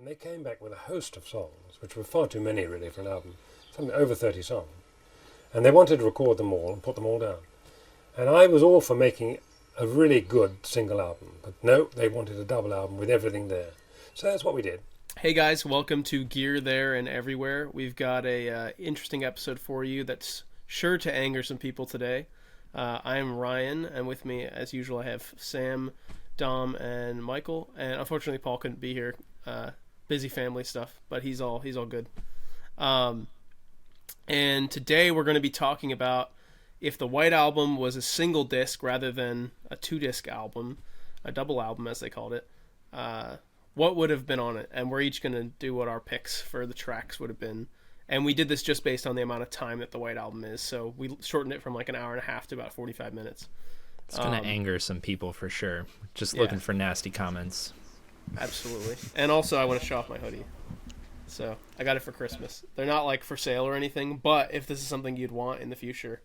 And they came back with a host of songs, which were far too many really for an album, something over 30 songs. And they wanted to record them all and put them all down. And I was all for making a really good single album, but no, they wanted a double album with everything there. So that's what we did. Hey guys, welcome to Gear There and Everywhere. We've got a interesting episode for you that's sure to anger some people today. I am Ryan, and with me, as usual, I have Sam, Dom, and Michael. And unfortunately, Paul couldn't be here. Busy family stuff, but he's all good. And today we're going to be talking about if the White Album was a single disc rather than a two-disc album, a double album as they called it. What would have been on it? And we're each going to do what our picks for the tracks would have been. And we did this just based on the amount of time that the White Album is. So we shortened it from like an hour and a half to about 45 minutes. It's going to anger some people for sure. Just looking for nasty comments. Absolutely. And also I want to show off my hoodie. So I got it for Christmas. They're not like for sale or anything, but if this is something you'd want in the future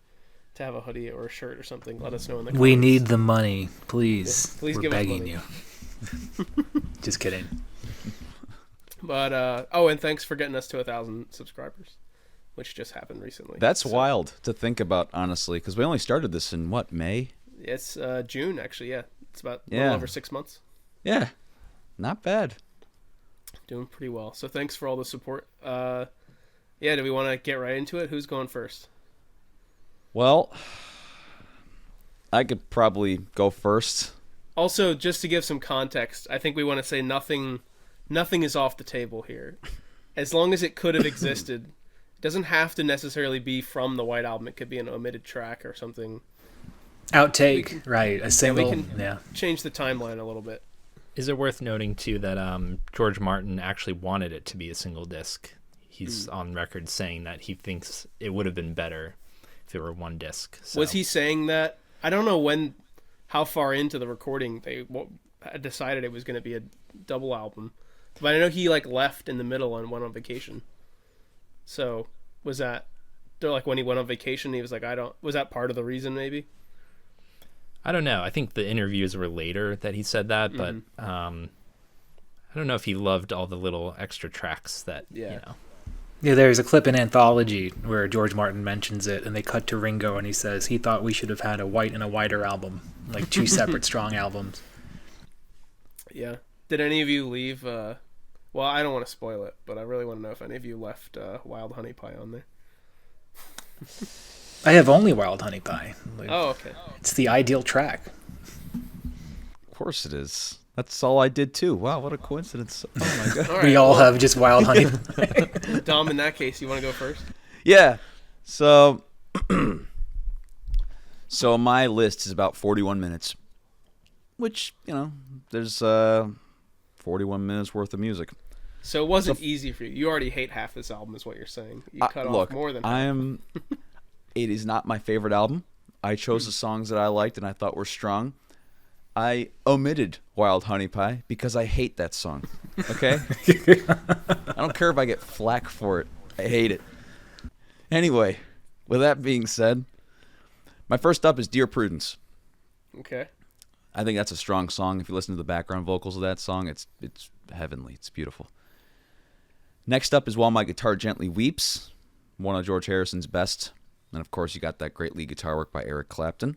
to have a hoodie or a shirt or something, let us know in the comments. We need the money, please. Please We're give begging us money. you. Just kidding. But and thanks for getting us to 1,000 subscribers, which just happened recently. That's wild to think about, honestly, because we only started this in May? It's June, actually. Yeah, it's about a little over 6 months. Yeah, not bad. Doing pretty well. So thanks for all the support. Do we want to get right into it? Who's going first? Well, I could probably go first. Also, just to give some context, I think we want to say nothing is off the table here. As long as it could have existed, it doesn't have to necessarily be from the White Album. It could be an omitted track or something. Outtake, right? A single. We can change the timeline a little bit. Is it worth noting too that George Martin actually wanted it to be a single disc? He's on record saying that he thinks it would have been better if it were one disc. So. Was he saying that? I don't know how far into the recording they decided it was going to be a double album, but I know he left in the middle and went on vacation. So was that when he went on vacation? He was like, Was that part of the reason? Maybe. I don't know. I think the interviews were later that he said that, but I don't know if he loved all the little extra tracks that Yeah, there's a clip in Anthology where George Martin mentions it, and they cut to Ringo, and he says he thought we should have had a White and a Whiter album, like two separate strong albums. Yeah. Did any of you leave? Well, I don't want to spoil it, but I really want to know if any of you left Wild Honey Pie on there. I have only Wild Honey Pie. Okay. It's the ideal track. Of course it is. That's all I did too. Wow, what a coincidence. Oh my god. We all have just Wild Honey Pie. Dom, in that case, you want to go first? Yeah. So my list is about 41 minutes, which, there's 41 minutes worth of music. So it wasn't easy for you. You already hate half this album is what you're saying. You cut off more than half. It is not my favorite album. I chose the songs that I liked and I thought were strong. I omitted Wild Honey Pie because I hate that song. Okay? I don't care if I get flack for it. I hate it. Anyway, with that being said, my first up is Dear Prudence. Okay. I think that's a strong song. If you listen to the background vocals of that song, it's heavenly. It's beautiful. Next up is While My Guitar Gently Weeps, one of George Harrison's best. And of course, you got that great lead guitar work by Eric Clapton.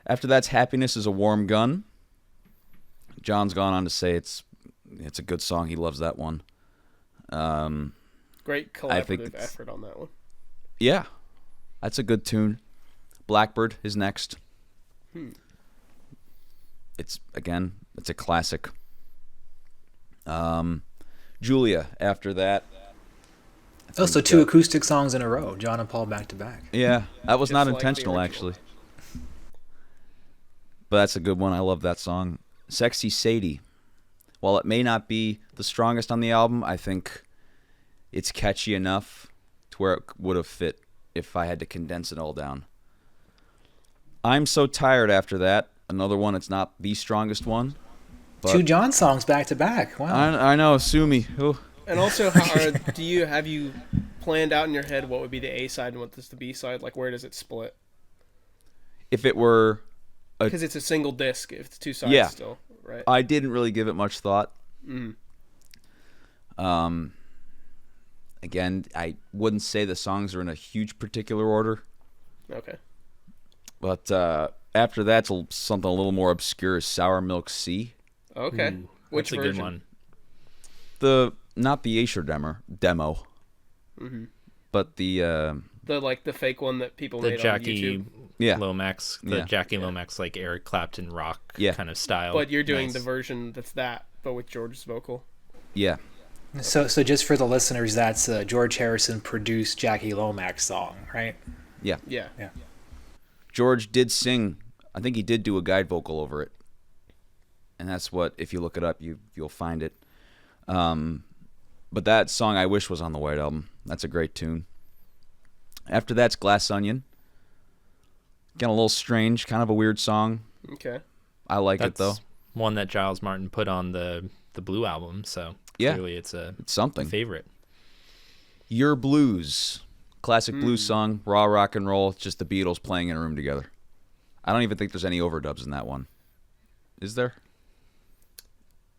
After that's Happiness is a Warm Gun. John's gone on to say it's a good song. He loves that one. Great collaborative effort on that one. Yeah, that's a good tune. Blackbird is next. It's a classic. Julia after that. Also, two acoustic songs in a row, John and Paul back to back. Yeah, that was Just not like intentional, the actually. But that's a good one. I love that song. Sexy Sadie. While it may not be the strongest on the album, I think it's catchy enough to where it would have fit if I had to condense it all down. I'm So Tired after that. Another one, it's not the strongest one. Two John songs back to back. Wow. I know, sue me. Ooh. And also, have you planned out in your head what would be the A side and what is the B side? Like, where does it split? If it were Because it's a single disc. If it's two sides still, right? I didn't really give it much thought. Again, I wouldn't say the songs are in a huge particular order, Okay. but after that's something a little more obscure, Sour Milk Sea. Okay. Ooh, Which that's a version? good one. Not the Acer demo, but the The fake one that people The made on Jackie YouTube. Yeah. Lomax, Yeah. Jackie Lomax, like Eric Clapton rock Yeah. kind of style. But you're doing Nice. the version that's that, but with George's vocal. yeah. So just for the listeners, that's George Harrison produced Jackie Lomax song, right? Yeah. Yeah. George did sing. I think he did do a guide vocal over it, and that's what, if you look it up, you'll find it. But that song I Wish was on the White Album. That's a great tune. After that's Glass Onion. Again, a little strange, kind of a weird song. Okay. I like it though. That's one that Giles Martin put on the Blue album, so Yeah. clearly it's a It's something. favorite. Your Blues, classic blues song, raw rock and roll. It's just the Beatles playing in a room together. I don't even think there's any overdubs in that one. Is there?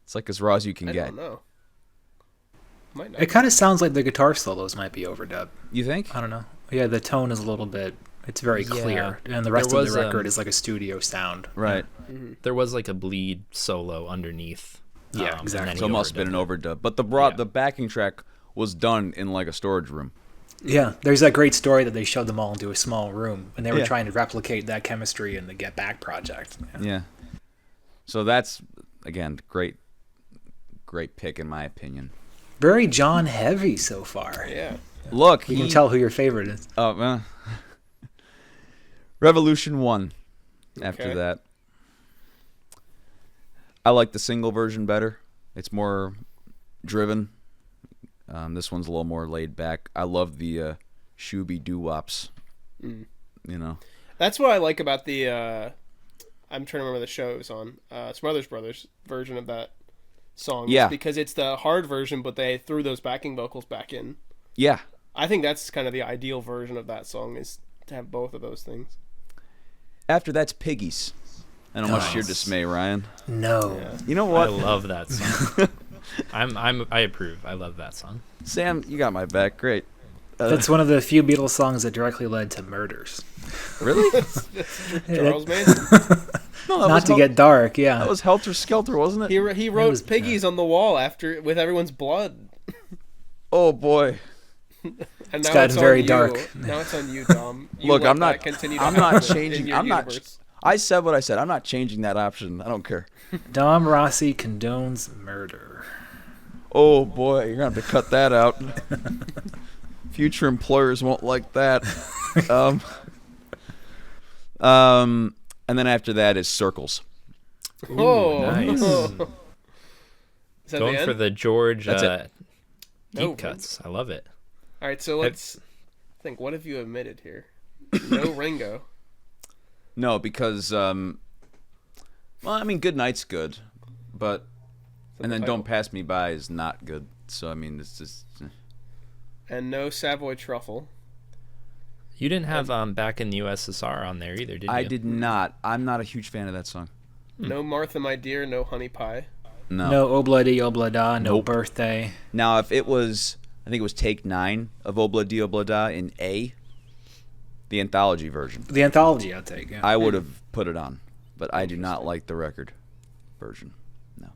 It's like as raw as you can I get. don't know. Might not. It kind of sounds like the guitar solos might be overdubbed. You think? I don't know. Yeah, the tone is a little bit. It's very clear, and the rest There of the was, record is like a studio sound. Right. There was like a bleed solo underneath. Yeah, and exactly. then So he it must have been an overdubbed overdub. But Yeah. the backing track was done in like a storage room. Yeah, there's that great story that they shoved them all into a small room, and they were Yeah. trying to replicate that chemistry in the Get Back project. Yeah. So that's, again, great pick in my opinion. Very John heavy so far. Yeah. Look, You can tell who your favorite is. Revolution 1 after Okay. that. I like the single version better. It's more driven. This one's a little more laid back. I love the shooby doo-wops. You know. That's what I like about the. I'm trying to remember the show it was on. Smothers Brothers version of that song. Yeah. Because it's the hard version, but they threw those backing vocals back in. Yeah. I think that's kind of the ideal version of that song, is to have both of those things. After that's Piggies. And much to your Nice. dismay, Ryan. No. Yeah. You know I what? love that song. I approve. I love that song. Sam, you got my back. Great. That's one of the few Beatles songs that directly led to murders. Really? Charles Manson. No, that Not was to get dark, yeah. That was Helter Skelter, wasn't it? He wrote was- Piggies on the wall after with everyone's blood. Oh boy. And now gotten on very you. dark. Now it's on you, Dom. You Look, let I'm not- that continue to I'm not happen changing- in your I'm not- universe. I said what I said. I'm not changing that option. I don't care. Dom Rossi condones murder. Oh boy, you're gonna have to cut that out. Future employers won't like that. And then after that is Circles. Oh, nice. Is that Going the end? for the George That's it. deep No. cuts. I love it. All right, so let's think. What have you omitted here? No Ringo. No, because well, I mean, Good Night's good, but and then Don't Pass Me By is not good. So I mean, it's just And no Savoy Truffle. You didn't have Back in the USSR on there either, did you? I did not. I'm not a huge fan of that song. No Martha, My Dear. No Honey Pie. No. No Obladi Oblada, no Nope. birthday. Now, if it was, I think it was take 9 of Obla Di Obla Da in A, the anthology version, The anthology, I'll take. Yeah. I would have put it on, but I do not like the record version. No.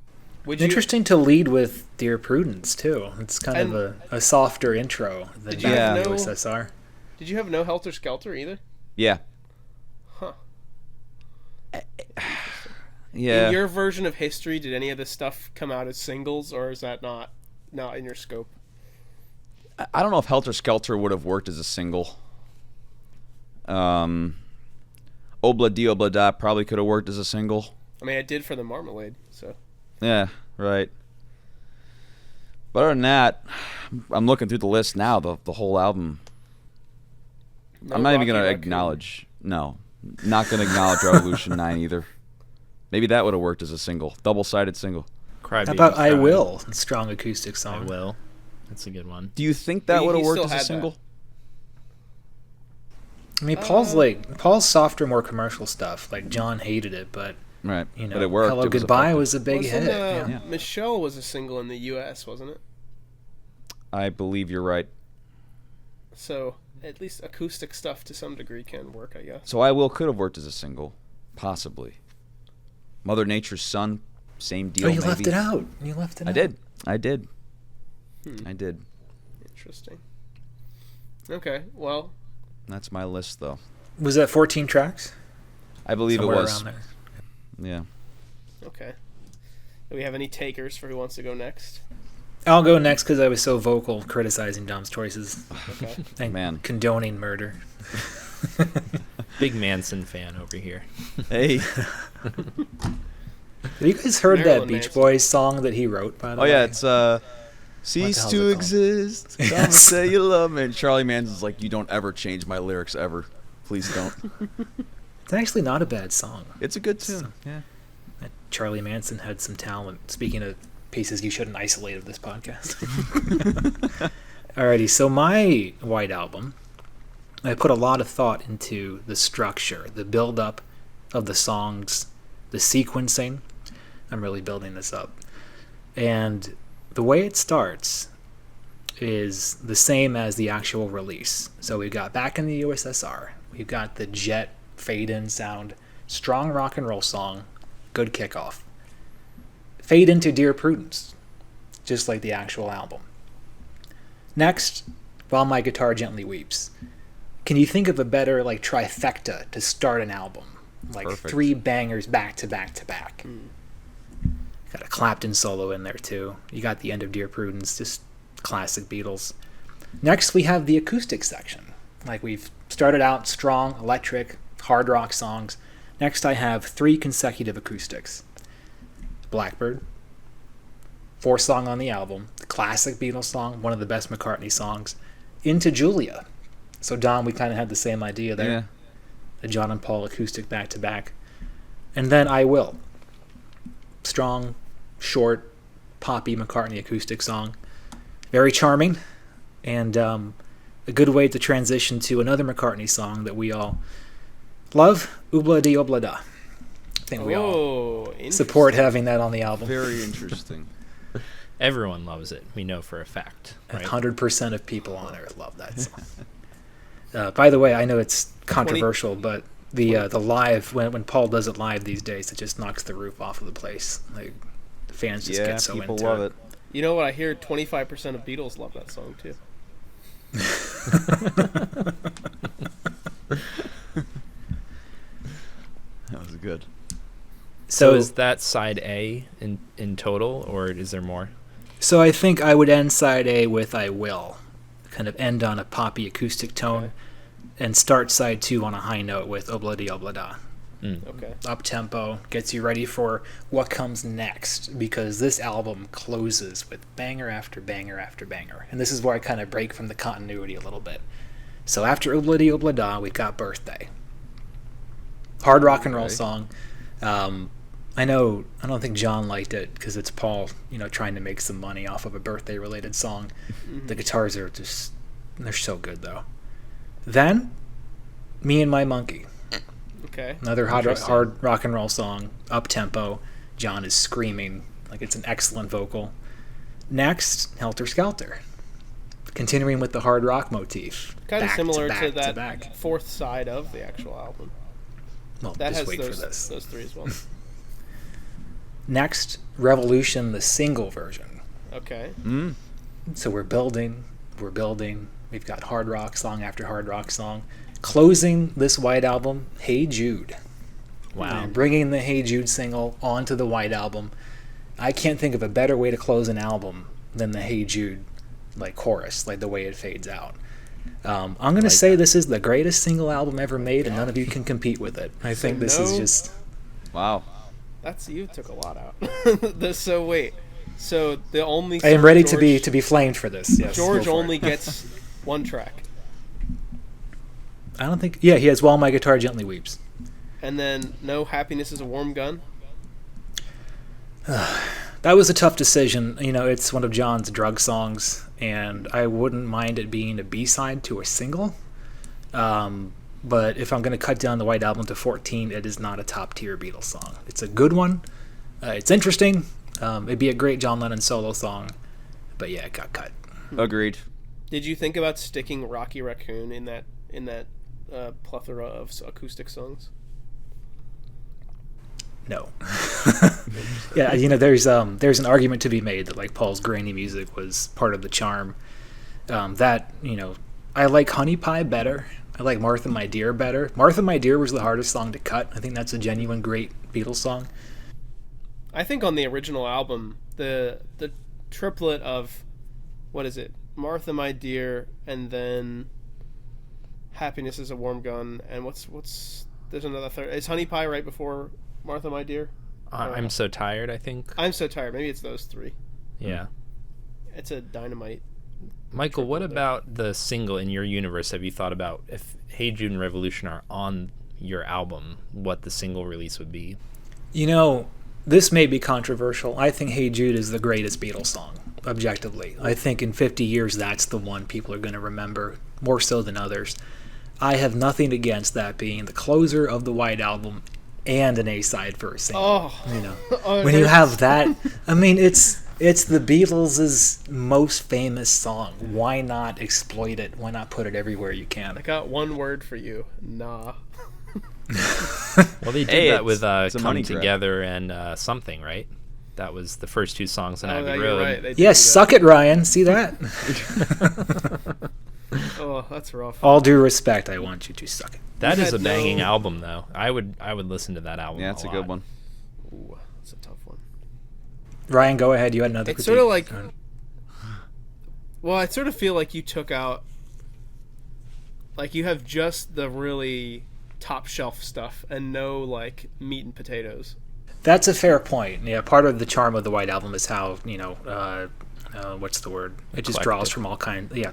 Would you? Interesting to lead with Dear Prudence too. It's kind And- of a softer intro than Did you Back have in the no- USSR. Did you have no Helter Skelter either? Yeah. Huh. Yeah. In your version of history, did any of this stuff come out as singles, or is that not in your scope? I don't know if Helter Skelter would have worked as a single. Obla Di Obla Da probably could have worked as a single. I mean, I did for the Marmalade, so. Yeah, right. But other than that, I'm looking through the list now, the whole album. No I'm not even Rocky going to Raccoon. acknowledge. No. Not going to acknowledge Revolution 9 either. Maybe that would have worked as a single. Double-sided single. Cry How Baby about I Cry. Will? Strong acoustic I song. Will. That's a good one. Do you think that He- would have he worked still as a had that. single? I mean, Paul's softer, more commercial stuff. Like John hated it, but Right. you know, but it worked. Hello It was Goodbye effective. was a big Wasn't, hit. uh, Yeah. Michelle was a single in the U.S., wasn't it? I believe you're right. So at least acoustic stuff to some degree can work, I guess. So I Will could have worked as a single, possibly. Mother Nature's Son, same deal. Oh, you maybe. left it out. You left it I out. did. I did. Interesting. Okay, well, That's my list, though. Was that 14 tracks? I believe Somewhere it was. around there. Yeah. okay. Do we have any takers for who wants to go next? I'll go next because I was so vocal criticizing Dom's choices Okay. and Man. condoning murder. Big Manson fan over here. Hey. Have you guys heard Marilyn that Beach Manson. Boys song that he wrote, by the Oh way? yeah, it's cease hell's to it called? exist. Come and Yes. say you love me. And Charlie Manson's like, you don't ever change my lyrics ever. Please don't. It's actually not a bad song. It's a good tune. Yeah. Charlie Manson had some talent. Speaking of pieces you shouldn't isolate of this podcast. Alrighty, so my White Album, I put a lot of thought into the structure, the build-up of the songs, the sequencing. I'm really building this up. And the way it starts is the same as the actual release. So we've got Back in the USSR. We've got the jet fade-in sound, strong rock and roll song, good kickoff. Fade into Dear Prudence, just like the actual album. Next, While My Guitar Gently Weeps. Can you think of a better like trifecta to start an album? Like Perfect. 3 bangers back to back to back. Got a Clapton solo in there too. You got the end of Dear Prudence, just classic Beatles. Next, we have the acoustic section. Like we've started out strong, electric, hard rock songs. Next, I have 3 consecutive acoustics. Blackbird, 4th song on the album, the classic Beatles song, one of the best McCartney songs, Into Julia. So Don, we kind of had the same idea there. Yeah. The John and Paul acoustic back to back. And then I Will. Strong, short, poppy McCartney acoustic song. Very charming, and a good way to transition to another McCartney song that we all love, Oobla Dee Oobla Da. I think we all support having that on the album. Very interesting. Everyone loves it. We know for a fact. Right? 100% of people on earth love that song. By the way, I know it's controversial, but the live, when Paul does it live these days, it just knocks the roof off of the place. Like, the fans just Yeah, get so people into love it. it. You know what? I hear 25% of Beatles love that song too. That was good. So is that side A in total, or is there more? So I think I would end side A with I Will. Kind of end on a poppy acoustic tone, Okay. and start side 2 on a high note with Obla Di Obla Da. Okay. Up tempo, gets you ready for what comes next, because this album closes with banger after banger after banger. And this is where I kind of break from the continuity a little bit. So after Obla Di Obla Da, we got Birthday. Hard rock and roll Okay. song. I don't think John liked it because it's Paul, trying to make some money off of a birthday related song. The guitars are they're so good though. Then, Me and My Monkey. Okay. Another hard rock and roll song, up tempo. John is screaming like it's an excellent vocal. Next, Helter Skelter. Continuing with the hard rock motif. Kind of Back similar back to that back. fourth side of the actual album. Well, That just has wait for this. those 3 as well. Next, Revolution, the single version. Okay. So we're building. We've got hard rock song after hard rock song. Closing this White Album, Hey Jude. Wow. And bringing the Hey Jude single onto the White Album. I can't think of a better way to close an album than the Hey Jude chorus, the way it fades out. I'm going to say this is the greatest single album ever made, and none of you can compete with it. I think this is no- just... Wow. You took a lot out. So wait. So the only I am song ready George, to be flamed for this. Yes, George go for only it. gets 1 track. I don't think... Yeah, he has While My Guitar Gently Weeps. And then no Happiness is a Warm Gun. That was a tough decision. It's one of John's drug songs, and I wouldn't mind it being a B-side to a single. But if I'm going to cut down the White Album to 14, it is not a top-tier Beatles song. It's a good one. It's interesting. It'd be a great John Lennon solo song. But yeah, it got cut. Agreed. Did you think about sticking Rocky Raccoon in that plethora of acoustic songs? No. Yeah, there's an argument to be made that like Paul's grainy music was part of the charm. I like Honey Pie better. I like Martha My Dear better. Martha My Dear was the hardest song to cut. I think that's a genuine great Beatles song. I think on the original album, the triplet of, what is it? Martha My Dear, and then Happiness is a Warm Gun, and what's there's another third. Is Honey Pie right before Martha My Dear? I'm So Tired, I think. I'm So Tired. Maybe it's those three. Yeah. It's a dynamite. Michael, what about the single in your universe? Have you thought about if Hey Jude and Revolution are on your album, what the single release would be? This may be controversial. I think Hey Jude is the greatest Beatles song, objectively. I think in 50 years that's the one people are going to remember, more so than others. I have nothing against that being the closer of the White Album and an A-side for a single. When you have that, I mean, it's the Beatles' most famous song. Why not exploit it? Why not put it everywhere you can? I got one word for you. Nah. Well, they did that with it's a money Come grab. Together and Something, right? That was the first two songs on Abbey yeah, Road. you're right. They did Yes, do that. suck it, Ryan. See that? Oh, that's rough. All due respect, I want you to suck it. That You is a had banging no- album, though. I would listen to that album. Yeah, it's a good one. Ooh, that's a tough one. Ryan, go ahead. You had another It's critique. sort of like, well, I sort of feel like you took out, like you have just the really top shelf stuff and no like meat and potatoes. That's a fair point. Yeah, part of the charm of the White Album is how what's the word? It just draws Eclectic. from all kinds. Yeah,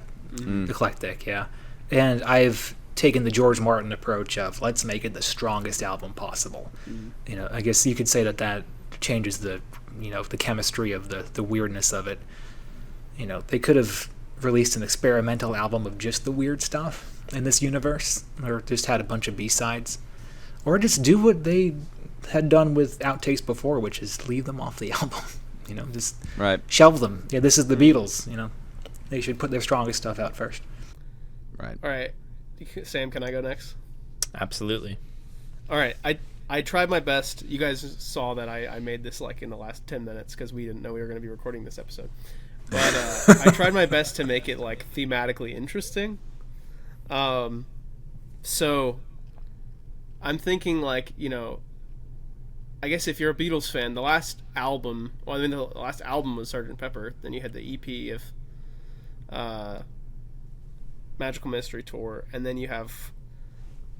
eclectic. Yeah, and I've taken the George Martin approach of let's make it the strongest album possible. I guess you could say that changes the the chemistry of the weirdness of it. They could have released an experimental album of just the weird stuff in this universe, or just had a bunch of B-sides, or just do what they had done with outtakes before, which is leave them off the album. Just Right. shelve them. Yeah, this is the Beatles. They should put their strongest stuff out first. Right. All right, Sam, can I go next? Absolutely. All right, I tried my best. You guys saw that I made this like in the last 10 minutes because we didn't know we were going to be recording this episode. But I tried my best to make it like thematically interesting. So I'm thinking like, I guess if you're a Beatles fan, the last album was Sgt. Pepper. Then you had the EP of Magical Mystery Tour, and then you have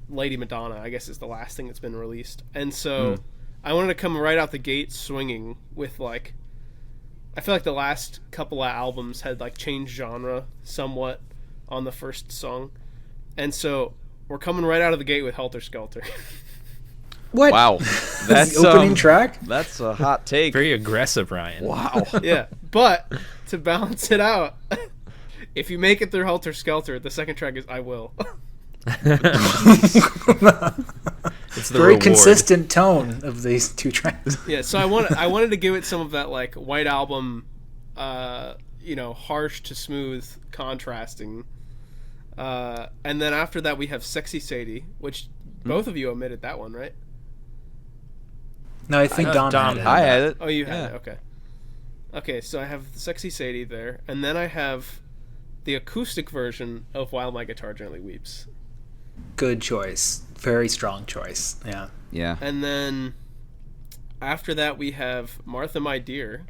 Lady Madonna, I guess, is the last thing that's been released. And so I wanted to come right out the gate swinging with like, I feel like the last couple of albums had like changed genre somewhat on the first song. And so we're coming right out of the gate with Helter Skelter. What? Wow. That's the opening track? That's a hot take. Very aggressive, Ryan. Wow. Yeah. But to balance it out, if you make it through Helter Skelter, the second track is I Will. It's the Very reward. consistent tone of these two tracks. Yeah, so I wanted to give it some of that like White Album, harsh to smooth contrasting. And then after that we have Sexy Sadie, which both of you omitted that one, right? No, I think Dom Dom had it. I had it. Oh, you had Yeah. it. Okay. Okay, so I have Sexy Sadie there, and then I have the acoustic version of While My Guitar Gently Weeps. Good choice. Very strong choice. Yeah. Yeah. And then after that we have Martha My Dear,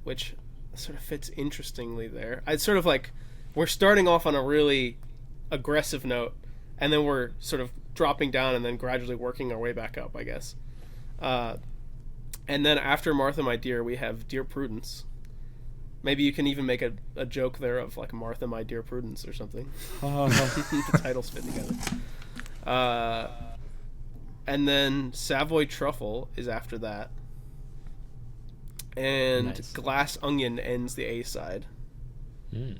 which sort of fits interestingly there. It's sort of like we're starting off on a really aggressive note, and then we're sort of dropping down and then gradually working our way back up, I guess. And then after Martha My Dear, we have Dear Prudence. Maybe you can even make a joke there of like Martha My Dear Prudence or something. The titles fit together. And then Savoy Truffle is after that. And Nice. Glass Onion ends the A side. And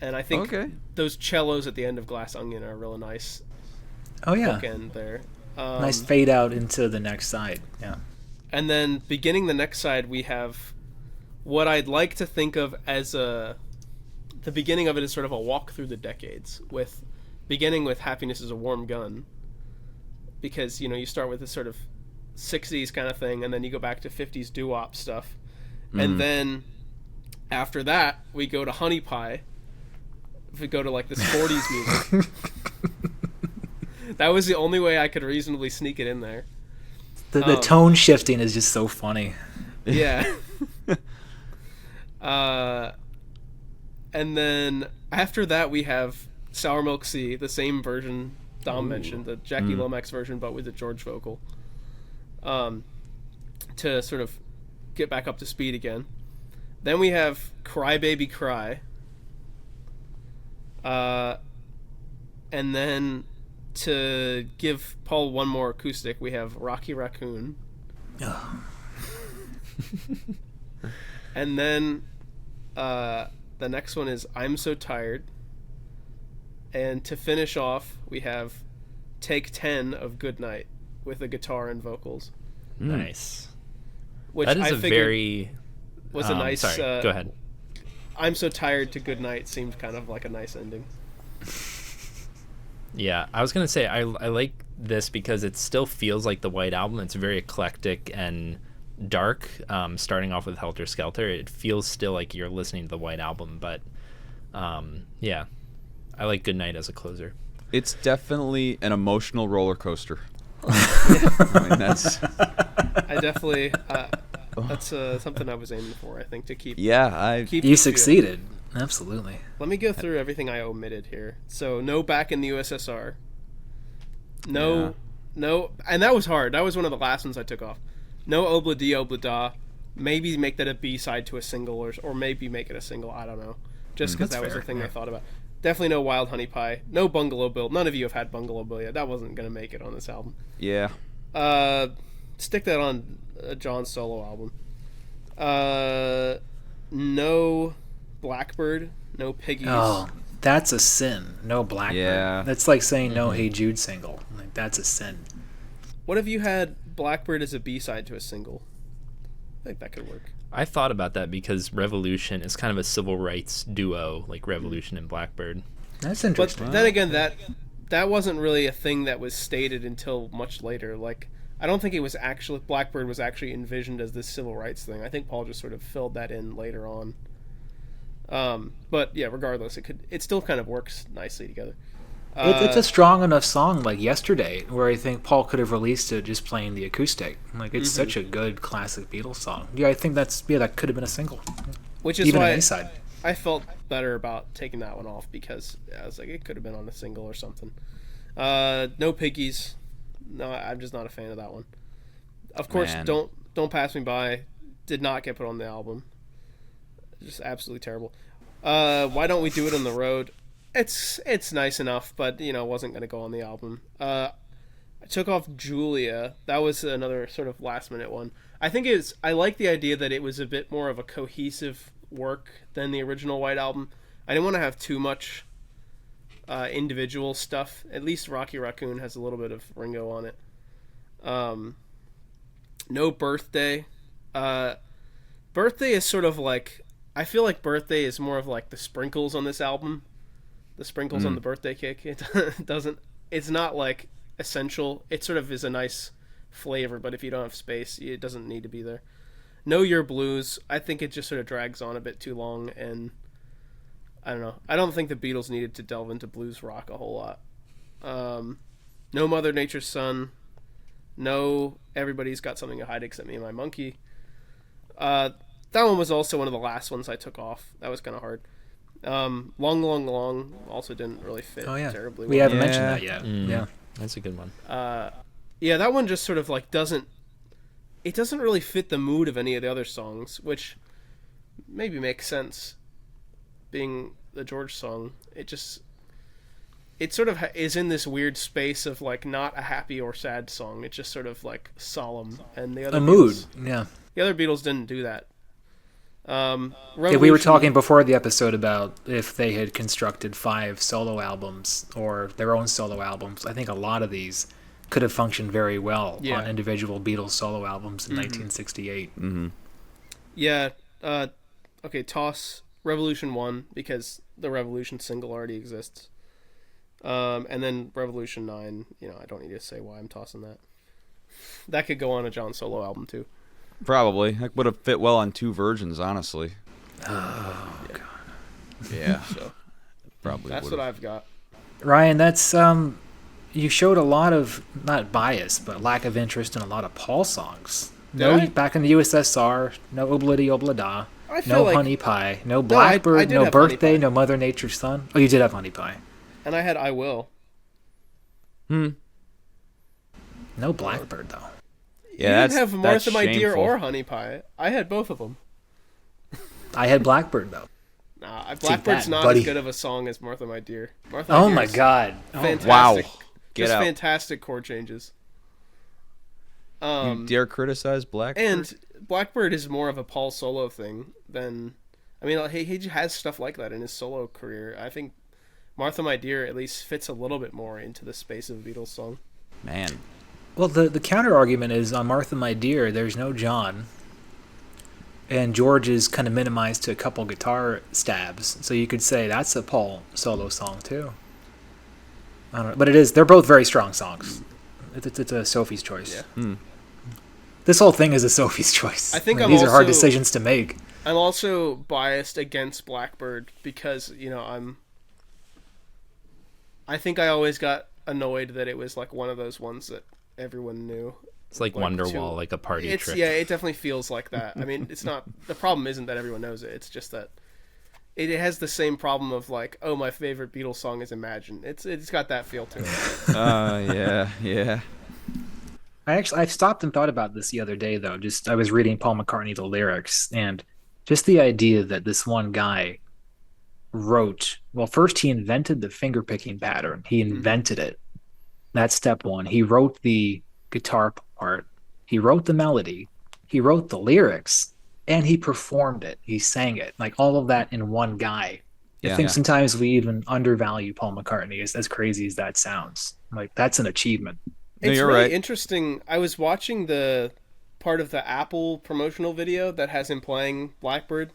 I think Okay. those cellos at the end of Glass Onion are really nice Oh, yeah. bookend there. Nice fade out into the next side. Yeah. And then beginning the next side, we have what I'd like to think of as the beginning of it is sort of a walk through the decades, with beginning with Happiness is a Warm Gun, because you start with this sort of 60s kind of thing, and then you go back to 50s doo-wop stuff, and then after that we go to Honey Pie. If we go to like this 40s music, that was the only way I could reasonably sneak it in there. The tone shifting is just so funny. Yeah. And then after that we have Sour Milk Sea, the same version Dom mentioned, the Jackie Lomax version, but with the George vocal, to sort of get back up to speed again. Then we have Cry Baby Cry, and then to give Paul one more acoustic, we have Rocky Raccoon. And then the next one is I'm So Tired. And to finish off, we have Take 10 of Good Night with a guitar and vocals. Nice. Which That is I a figured very... was a nice... Sorry, go ahead. I'm So Tired to Good Night seemed kind of like a nice ending. Yeah, I was going to say I like this because it still feels like the White Album. It's very eclectic and dark, starting off with Helter Skelter. It feels still like you're listening to the White Album, but yeah, I like Good Night as a closer. It's definitely an emotional roller coaster. I mean, that's... I definitely... that's something I was aiming for, I think, to keep... Yeah, keep You the succeeded. Absolutely. feel. Let me go through everything I omitted here. So, no Back in the USSR. No... And that was hard. That was one of the last ones I took off. No Obla Di Obla Da. Maybe make that a B-side to a single, or maybe make it a single. I don't know. Just because that was fair, the thing yeah. I thought about. Definitely no Wild Honey Pie. No Bungalow Bill. None of you have had Bungalow Bill yet. That wasn't going to make it on this album. yeah. Stick that on John's solo album. No Blackbird. No Piggies. Oh, that's a sin. No Blackbird. Yeah. That's like saying no Hey Jude single. Like, that's a sin. What if you had Blackbird as a B-side to a single? I think that could work. I thought about that because Revolution is kind of a civil rights duo, like Revolution and Blackbird. That's But interesting. then again, that wasn't really a thing that was stated until much later. Like, I don't think it was actually... Blackbird was actually envisioned as this civil rights thing. I think Paul just sort of filled that in later on. But yeah, regardless, it still kind of works nicely together. It's a strong enough song like Yesterday, where I think Paul could have released it just playing the acoustic. Like, it's such a good classic Beatles song. Yeah, I think that could have been a single. Which is Even why an A-side. I felt better about taking that one off, because I was like, it could have been on a single or something. No Piggies. No, I'm just not a fan of that one. Of course, Man. Don't Pass Me By did not get put on the album. Just absolutely terrible. Why Don't We Do It on the Road? It's nice enough, but wasn't going to go on the album. I took off Julia. That was another sort of last minute one. I like the idea that it was a bit more of a cohesive work than the original White Album. I didn't want to have too much individual stuff. At least Rocky Raccoon has a little bit of Ringo on it. No Birthday. Birthday is sort of like... I feel like Birthday is more of like the sprinkles on this album. The sprinkles on the birthday cake. It doesn't... It's not like essential. It sort of is a nice flavor, but if you don't have space, it doesn't need to be there. Know Your Blues. I think it just sort of drags on a bit too long, and I don't know. I don't think the Beatles needed to delve into blues rock a whole lot. No Mother Nature's Son. No Everybody's Got Something to Hide Except Me and My Monkey. That one was also one of the last ones I took off. That was kind of hard. Long, Long, Long also didn't really fit terribly well. We haven't mentioned that yet. Yeah. That's a good one. Yeah, that one just sort of like doesn't really fit the mood of any of the other songs, which maybe makes sense, being the George song. It sort of is in this weird space of like not a happy or sad song. It's just sort of like solemn, and the other mood. Yeah. The other Beatles didn't do that. Yeah, we were talking before the episode about if they had constructed 5 solo albums or their own solo albums. I think a lot of these could have functioned very well on individual Beatles solo albums in 1968. Mm-hmm. Yeah, Okay, toss Revolution 1 because the Revolution single already exists. And then Revolution 9, I don't need to say why I'm tossing that. That could go on a John solo album too. Probably. That would have fit well on 2 versions, honestly. Oh, God. Yeah. So Probably that's would've. what I've got. Ryan, that's you showed a lot of not bias, but lack of interest in a lot of Paul songs. No, Did I? back in the USSR, no Oblidi Oblada, I feel no like, Honey Pie, no I Blackbird, did no have Honey Birthday, Pie. no Mother Nature's Son. Oh, you did have Honey Pie. and I had I Will. Hmm. No Blackbird though. Yeah, You didn't have that's Martha My Dear shameful. or Honey Pie. I had both of them. I had Blackbird though. Nah, Blackbird's that, not buddy. as good of a song as Martha My Dear. Martha Oh Dear my is God. Oh, Fantastic. Wow. Get Just out. fantastic chord changes. You dare criticize Blackbird? And Blackbird is more of a Paul solo thing than... I mean, he has stuff like that in his solo career. I think Martha My Dear at least fits a little bit more into the space of a Beatles song. Man. Well, the counter argument is on Martha My Dear, there's no John. And George is kind of minimized to a couple guitar stabs. So you could say that's a Paul solo song too. I don't know. But they're both very strong songs. It's a Sophie's choice. Yeah. This whole thing is a Sophie's choice. I think Like, I'm these are hard also- decisions to make. I'm also biased against Blackbird because, I think I always got annoyed that it was like one of those ones that everyone knew. It's like Wonderwall, like a party trick. Yeah, it definitely feels like that. I mean, it's not... The problem isn't that everyone knows it. It's just that it has the same problem of like, oh, my favorite Beatles song is Imagine. It's got that feel to it. Yeah. I've stopped and thought about this the other day though. I was reading Paul McCartney the lyrics, and just the idea that this one guy wrote. Well, first he invented the finger picking pattern. He invented it. That's step one. He wrote the guitar part. He wrote the melody. He wrote the lyrics, and he performed it. He sang it. Like all of that in one guy. I think sometimes we even undervalue Paul McCartney, as crazy as that sounds. Like that's an achievement. No, It's you're really right. interesting. I was watching the part of the Apple promotional video that has him playing Blackbird,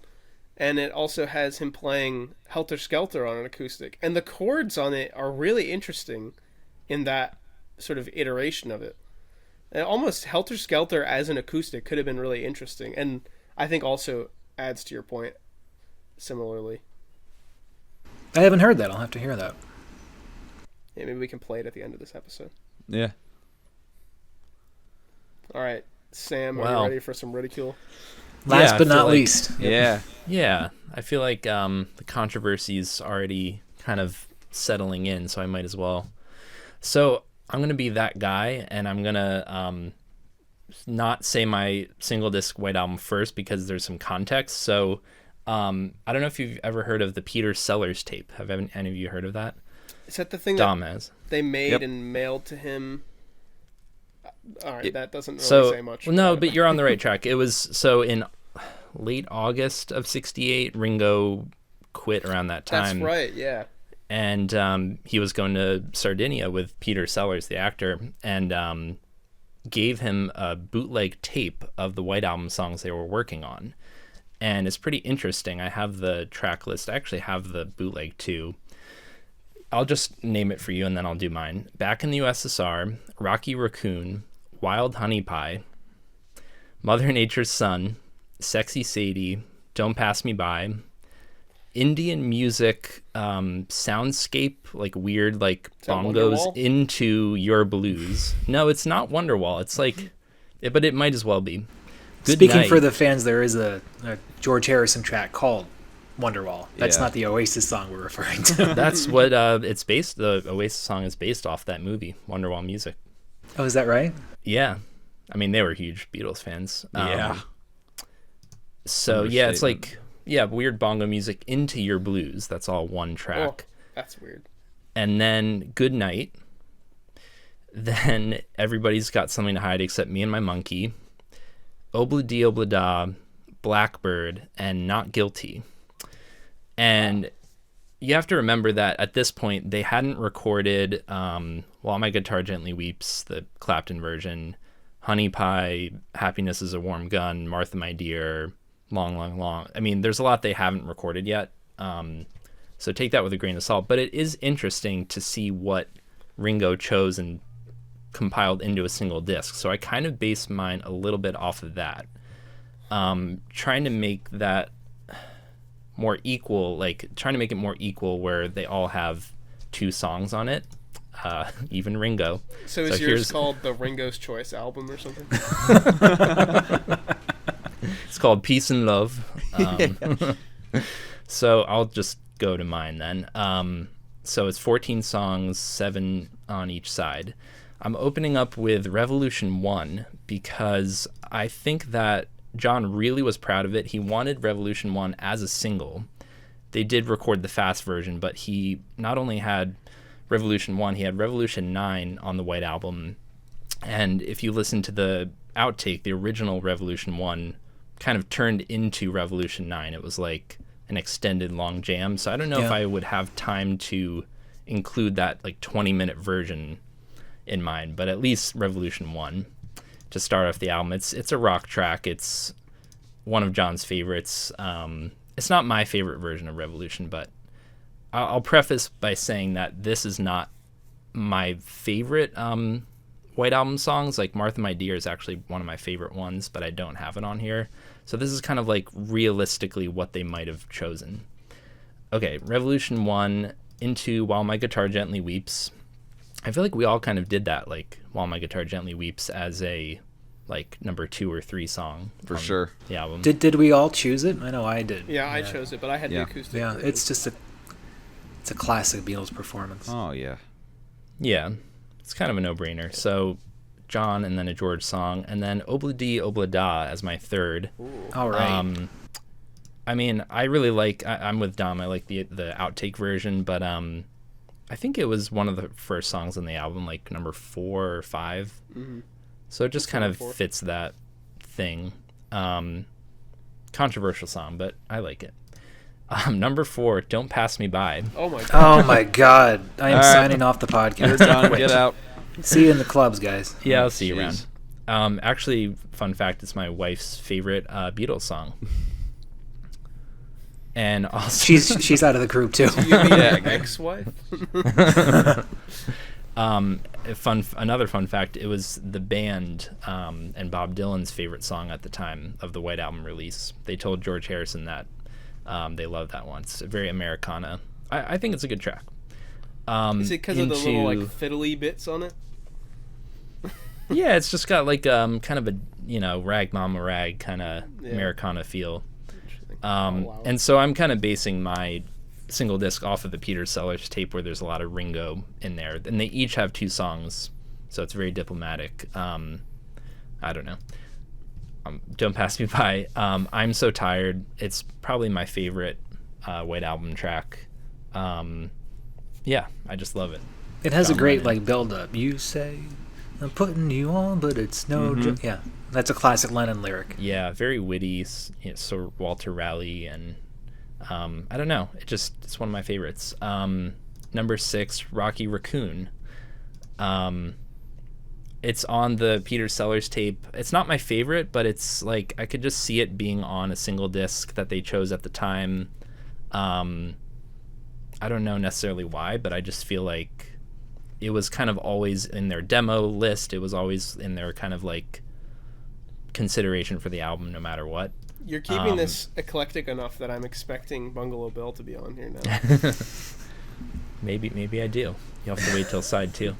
and it also has him playing Helter Skelter on an acoustic. And the chords on it are really interesting in that sort of iteration of it. And almost Helter Skelter as an acoustic could have been really interesting, and I think also adds to your point similarly. I haven't heard that. I'll have to hear that. Yeah, maybe we can play it at the end of this episode. Yeah. All right, Sam, are Wow. you ready for some ridicule? Last I but feel not like- least. Yeah. Yeah, I feel like the controversy's already kind of settling in, so I might as well. So I'm going to be that guy, and I'm going to not say my single disc White Album first because there's some context. So I don't know if you've ever heard of the Peter Sellers tape. Have any of you heard of that? Is that the thing Dom has. they made Yep. and mailed to him? All right, that doesn't really So say much. well, no, about but it. you're on the right track. It was so in late August of '68, Ringo quit around that time. That's right, yeah. And he was going to Sardinia with Peter Sellers, the actor, and gave him a bootleg tape of the White Album songs they were working on. And it's pretty interesting. I have the track list. I actually have the bootleg too. I'll just name it for you and then I'll do mine. Back in the USSR, Rocky Raccoon, Wild Honey Pie, Mother Nature's Son, Sexy Sadie, Don't Pass Me By, Indian music, soundscape, like weird, like that bongos Wonderwall? into Your Blues. No, it's not Wonderwall. It's like, but it might as well be. Good Speaking Night. for the fans, there is a George Harrison track called Wonderwall. That's Yeah. not the Oasis song we're referring to. That's what it's based. The Oasis song is based off that movie, Wonderwall music. Oh, is that right? Yeah, I mean they were huge Beatles fans. Yeah. So yeah, it's Understatement. like weird bongo music into Your Blues. That's all one track. Oh, that's weird. And then Good Night. Then Everybody's Got Something to Hide Except Me and My Monkey. Obla-dee Obla-da, Blackbird, and Not Guilty. And you have to remember that at this point they hadn't recorded While My Guitar Gently Weeps, the Clapton version, Honey Pie, Happiness is a Warm Gun, Martha My Dear, long. I mean, there's a lot they haven't recorded yet, so take that with a grain of salt. But it is interesting to see what Ringo chose and compiled into a single disc. So I kind of based mine a little bit off of that, trying to make that more equal, trying to make it more equal where they all have 2 songs on it, even Ringo. So is yours called the Ringo's Choice album or something? It's called Peace and Love. So I'll just go to mine then. So it's 14 songs, 7 on each side. I'm opening up with Revolution 1 because I think that John really was proud of it. He wanted Revolution 1 as a single. They did record the fast version, but he not only had Revolution 1, he had Revolution 9 on the White Album. And if you listen to the outtake, the original Revolution 1 kind of turned into Revolution 9. It was like an extended long jam. So I don't know if I would have time to include that 20-minute version in mine, but at least Revolution 1 to start off the album. It's a rock track. It's one of John's favorites. It's not my favorite version of Revolution, but I'll preface by saying that this is not my favorite White Album songs. Like Martha My Dear is actually one of my favorite ones, but I don't have it on here. So this is kind of realistically what they might have chosen. Okay, Revolution 1 into While My Guitar Gently Weeps. I feel like we all kind of did that, While My Guitar Gently Weeps as a number 2 or 3 song For sure. the album. Did we all choose it? I know I did. Yeah, I chose it, but I had the acoustic. Yeah, version. it's just it's a classic Beatles performance. Oh, yeah. Yeah, it's kind of a no-brainer. So John and then a George song, and then Obla Di Obla Da as my third. Ooh. All right. I mean, I really I'm with Dom. I like the outtake version, but I think it was one of the first songs on the album, number 4 or 5. Mm-hmm. So it just kind of fits that thing. Controversial song, but I like it. Number 4, Don't Pass Me By. Oh my god. Oh my god. I am All right. signing off the podcast. You're done. Get out. See you in the clubs, guys. Yeah, I'll see you Jeez. around. Actually, fun fact, it's my wife's favorite Beatles song. And also, She's out of the group too. You mean ex-wife? Another fun fact, it was the band and Bob Dylan's favorite song at the time of the White Album release. They told George Harrison that they loved that one. It's very Americana. I think it's a good track. Is it because of the little fiddly bits on it? Yeah, it's just got kind of a rag mama rag kind of Americana feel. Wow. And so I'm kind of basing my single disc off of the Peter Sellers tape where there's a lot of Ringo in there, and they each have 2 songs, so it's very diplomatic. I don't know. Don't Pass Me By. I'm So Tired. It's probably my favorite White Album track. Yeah, I just love it. It has John a great Lennon. build up. You say I'm putting you on, but it's no joke. Yeah, that's a classic Lennon lyric. Yeah, very witty. So Walter Raleigh, and I don't know. It's one of my favorites. Number 6, Rocky Raccoon. It's on the Peter Sellers tape. It's not my favorite, but it's I could just see it being on a single disc that they chose at the time. I don't know necessarily why, but I just feel like it was kind of always in their demo list. It was always in their kind of consideration for the album no matter what. You're keeping this eclectic enough that I'm expecting Bungalow Bill to be on here now. Maybe I do. You'll have to wait till side 2.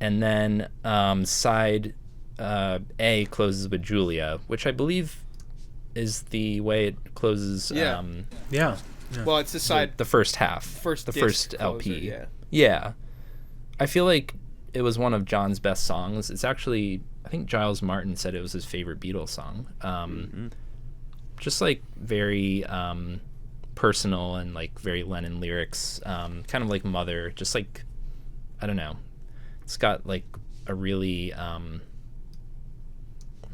And then side A closes with Julia, which I believe is the way it closes. Yeah. Yeah. Well, it's the side. The first half. First disc first closer, LP. yeah. Yeah. I feel like it was one of John's best songs. It's actually, I think Giles Martin said it was his favorite Beatles song. Just very personal and very Lennon lyrics, kind of like Mother. Just I don't know. It's got a really I'm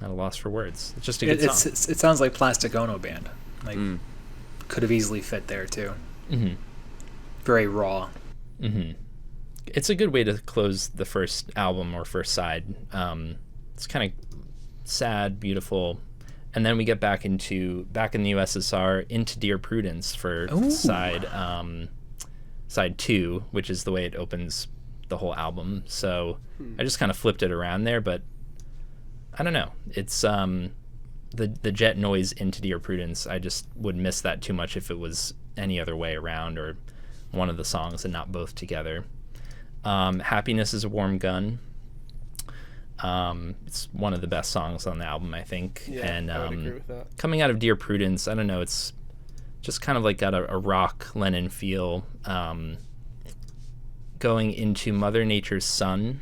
at a loss for words. It's just a good song. It sounds like Plastic Ono Band. Could have easily fit there too. Mm-hmm. Very raw. Mm-hmm. It's a good way to close the first album or first side. It's kind of sad, beautiful, And then we get back in the USSR into Dear Prudence for side 2, which is the way it opens the whole album. So I just kind of flipped it around there, but I don't know. It's the jet noise into Dear Prudence. I just would miss that too much if it was any other way around, or one of the songs and not both together. Happiness is a Warm Gun. It's one of the best songs on the album, I think. Yeah, and I would agree with that. coming out of Dear Prudence, I don't know, it's just kind of like got a rock Lennon feel. Going into Mother Nature's Son,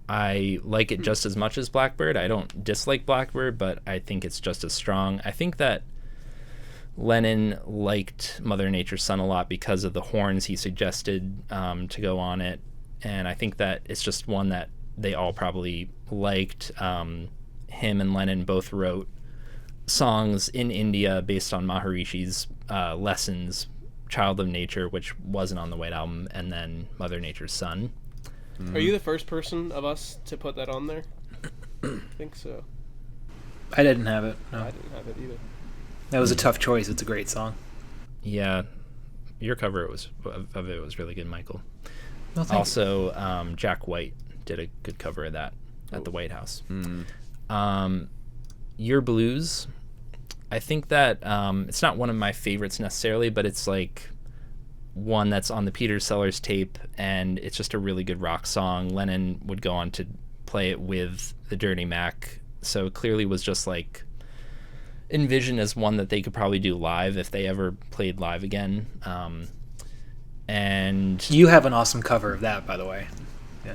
I like it just as much as Blackbird. I don't dislike Blackbird, but I think it's just as strong. I think that Lennon liked Mother Nature's Son a lot because of the horns he suggested to go on it. And I think that it's just one that they all probably liked. Him and Lennon both wrote songs in India based on Maharishi's lessons, Child of Nature, which wasn't on the White Album, and then Mother Nature's Son. Are you the first person of us to put that on there? I think so. I didn't have it. No. I didn't have it either. That was a tough choice. It's a great song. Yeah, your cover of it was really good, Michael. Well, thank Also, Jack White did a good cover of that at the White House. Your Blues, I think that it's not one of my favorites necessarily, but it's like one that's on the Peter Sellers tape, and it's just a really good rock song. Lennon would go on to play it with the Dirty Mac, so it clearly was just like envisioned as one that they could probably do live if they ever played live again. And You have an awesome cover of that, by the way. Yeah.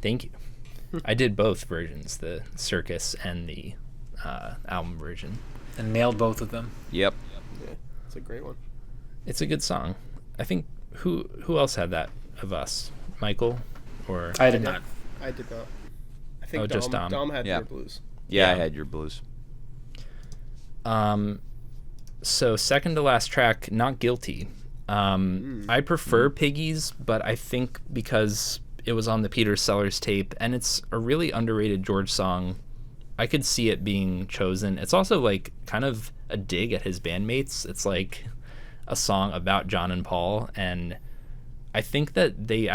thank you. I did both versions, the circus and the album version. And nailed both of them. Yep. Yeah, it's a great one. It's a good song. I think who else had that of us? Michael, or I did not. I did not. I think just Dom. Dom had Yeah. Your Blues. Yeah, Yeah. I had Your Blues. So second to last track, Not Guilty. I prefer Piggies, but I think because it was on the Peter Sellers tape and it's a really underrated George song, I could see it being chosen. It's also like kind of a dig at his bandmates. It's like a song about John and Paul, and I think that they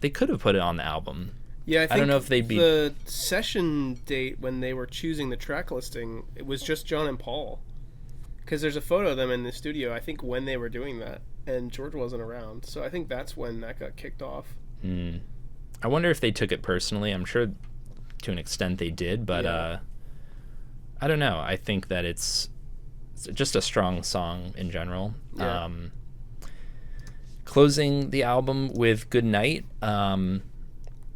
could have put it on the album. Yeah, I think don't know if they'd be- the session date when they were choosing the track listing, it was just John and Paul. Because there's a photo of them in the studio, I think, when they were doing that, and George wasn't around. So I think that's when that got kicked off. I wonder if they took it personally. I'm sure to an extent they did, but Yeah. I don't know. I think that it's just a strong song in general. Yeah. Closing the album with Good Night.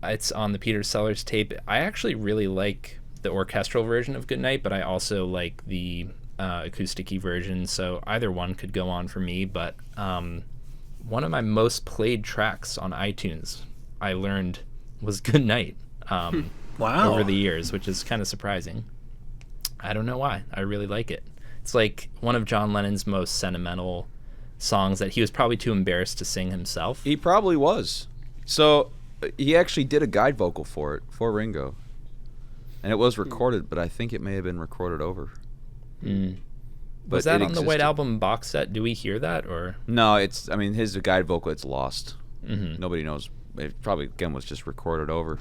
It's on the Peter Sellers tape. I actually really like the orchestral version of Good Night, but I also like the acoustic-y version, so either one could go on for me. But one of my most played tracks on iTunes, I learned, was Good Night Wow. over the years, which is kind of surprising. I don't know why. I really like it. It's like one of John Lennon's most sentimental songs that he was probably too embarrassed to sing himself. He probably was. So he actually did a guide vocal for it, for Ringo. And it was recorded, but I think it may have been recorded over. But Was that it on the White existed. Album box set? Do we hear that, or? No, his guide vocal, it's lost. Nobody knows. It probably, again, was just recorded over.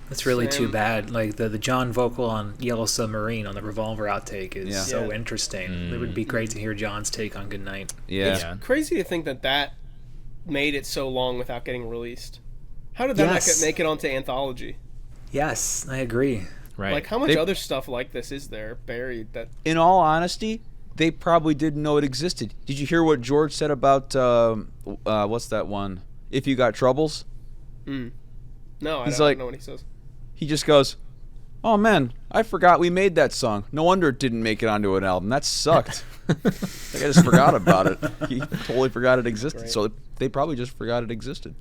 That's really too Sam- bad. Like the John vocal on Yellow Submarine on the Revolver outtake is Yeah. so Yeah. interesting. It would be great to hear John's take on Good Night. Yeah. Yeah. Crazy to think that made it so long without getting released. How did that Yes. make it onto Anthology? Yes, I agree. Right. Like, how much They- other stuff like this is there buried that... In all honesty, they probably didn't know it existed. Did you hear what George said about, what's that one? If You Got Troubles? No, I He's don't like- know what he says. He just goes, "Oh man, I forgot we made that song. No wonder it didn't make it onto an album. That sucked. Like, I just forgot about it. He totally forgot it existed. Right. So they probably just forgot it existed."